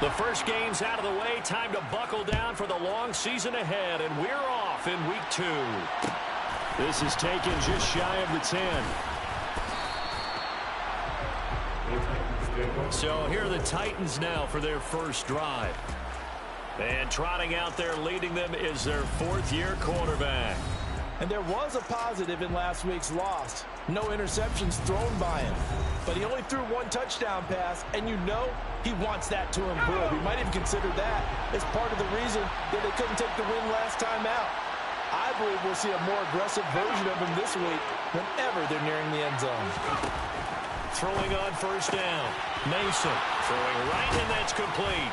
The first game's out of the way. Time to buckle down for the long season ahead, and we're off in week 2. This is taken just shy of the 10. So here are the Titans now for their first drive. And trotting out there leading them is their 4th-year quarterback. And there was a positive in last week's loss. No interceptions thrown by him. But he only threw 1 touchdown pass, and you know he wants that to improve. He might even consider that as part of the reason that they couldn't take the win last time out. I believe we'll see a more aggressive version of him this week whenever they're nearing the end zone. Throwing on first down. Mason throwing right, and that's complete.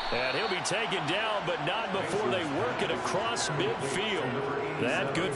And he'll be taken down, but not before they work it across midfield. That good.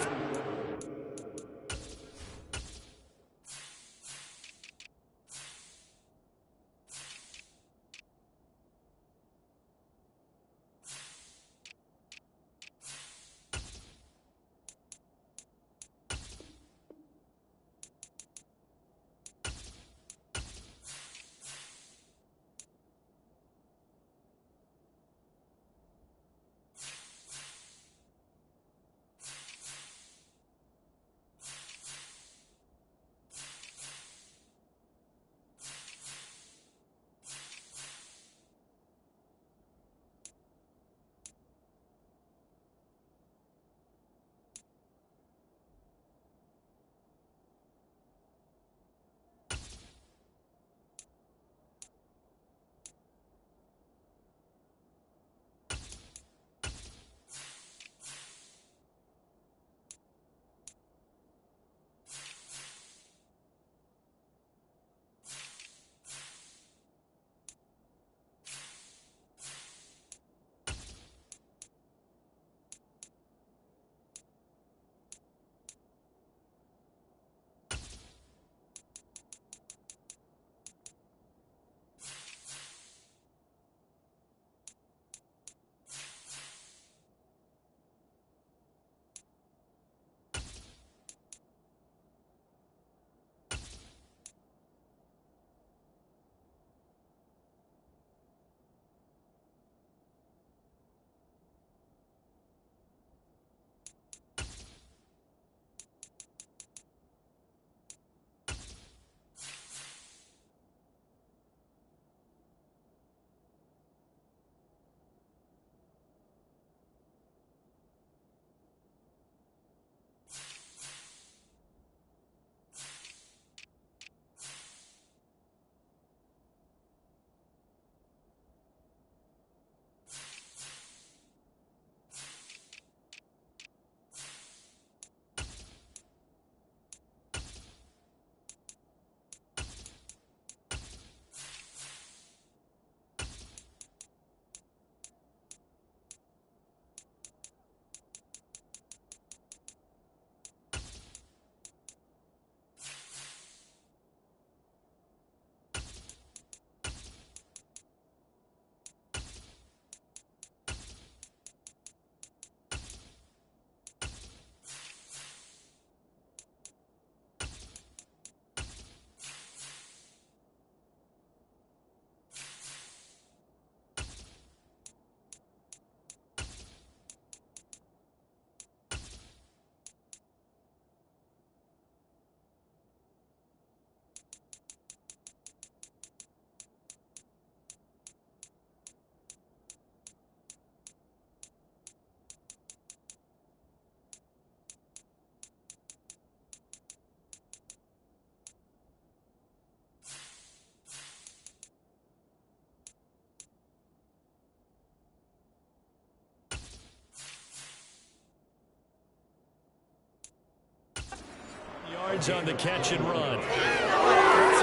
Yards on the catch and run. It's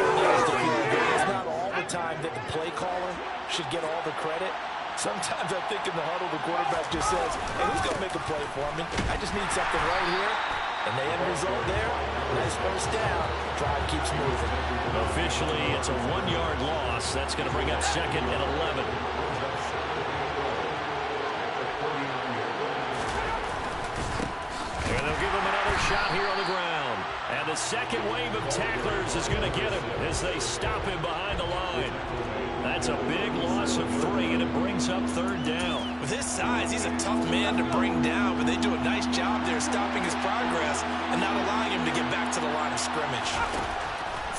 not all the time that the play caller should get all the credit. Sometimes I think in the huddle the quarterback just says, hey, who's going to make a play for me? I just need something right here. And the end result there, nice first down. Drive keeps moving. Officially, it's a 1-yard loss. That's going to bring up 2nd and 11. And they'll give him another shot here on the ground. And the second wave of tacklers is going to get him as they stop him behind the line. That's a big loss of 3, and it brings up third down. With his size, he's a tough man to bring down, but they do a nice job there stopping his progress and not allowing him to get back to the line of scrimmage.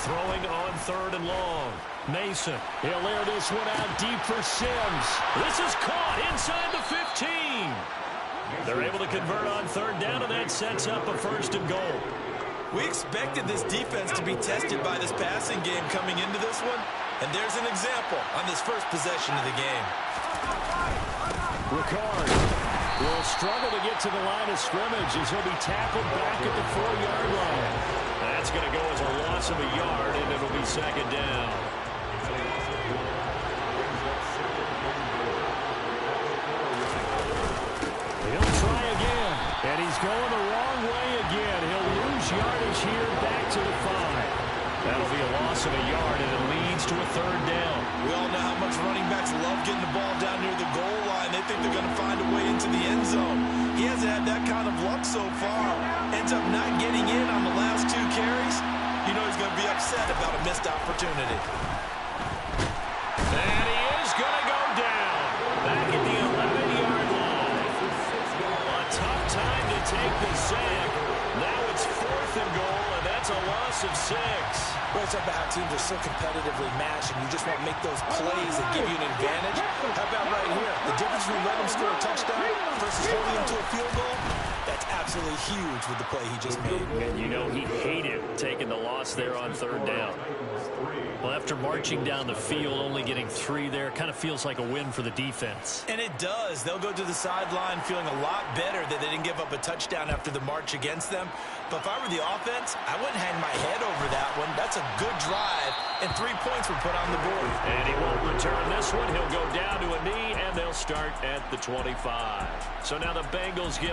Throwing on third and long. Mason, he'll air this one out deep for Sims. This is caught inside the 15. They're able to convert on third down, and that sets up a first and goal. We expected this defense to be tested by this passing game coming into this one, and there's an example on this first possession of the game. Ricard will struggle to get to the line of scrimmage as he'll be tackled back at the 4-yard line. That's going to go as a loss of a yard, and it'll be second down. He'll try again, and he's going the wrong way again. He'll lose yardage here back to the 5. That'll be a loss of a yard, and it leads to a third down. We all know how much running backs love getting the ball down near the goal line. They think they're going to find a way into the end zone. He hasn't had that kind of luck so far. Ends up not getting in on the last 2 carries. You know he's going to be upset about a missed opportunity. And he is going to go down. Back at the 11-yard line. A tough time to take the sack. Now it's 4th and goal, and that's a loss of 6. Well, it's about how teams are so competitively matched, and you just want to make those plays that give you an advantage. How about right here? The difference between letting them score a touchdown versus holding them to a field goal, that's absolutely huge with the play he just made. And you know he hated taking the loss there on third down. Well, after marching down the field, only getting 3 there, kind of feels like a win for the defense. And it does. They'll go to the sideline feeling a lot better that they didn't give up a touchdown after the march against them. But if I were the offense, I wouldn't hang my head over that one. That's a good drive, and 3 points were put on the board. And he won't return this one. He'll go down to a knee, and they'll start at the 25. So now the Bengals get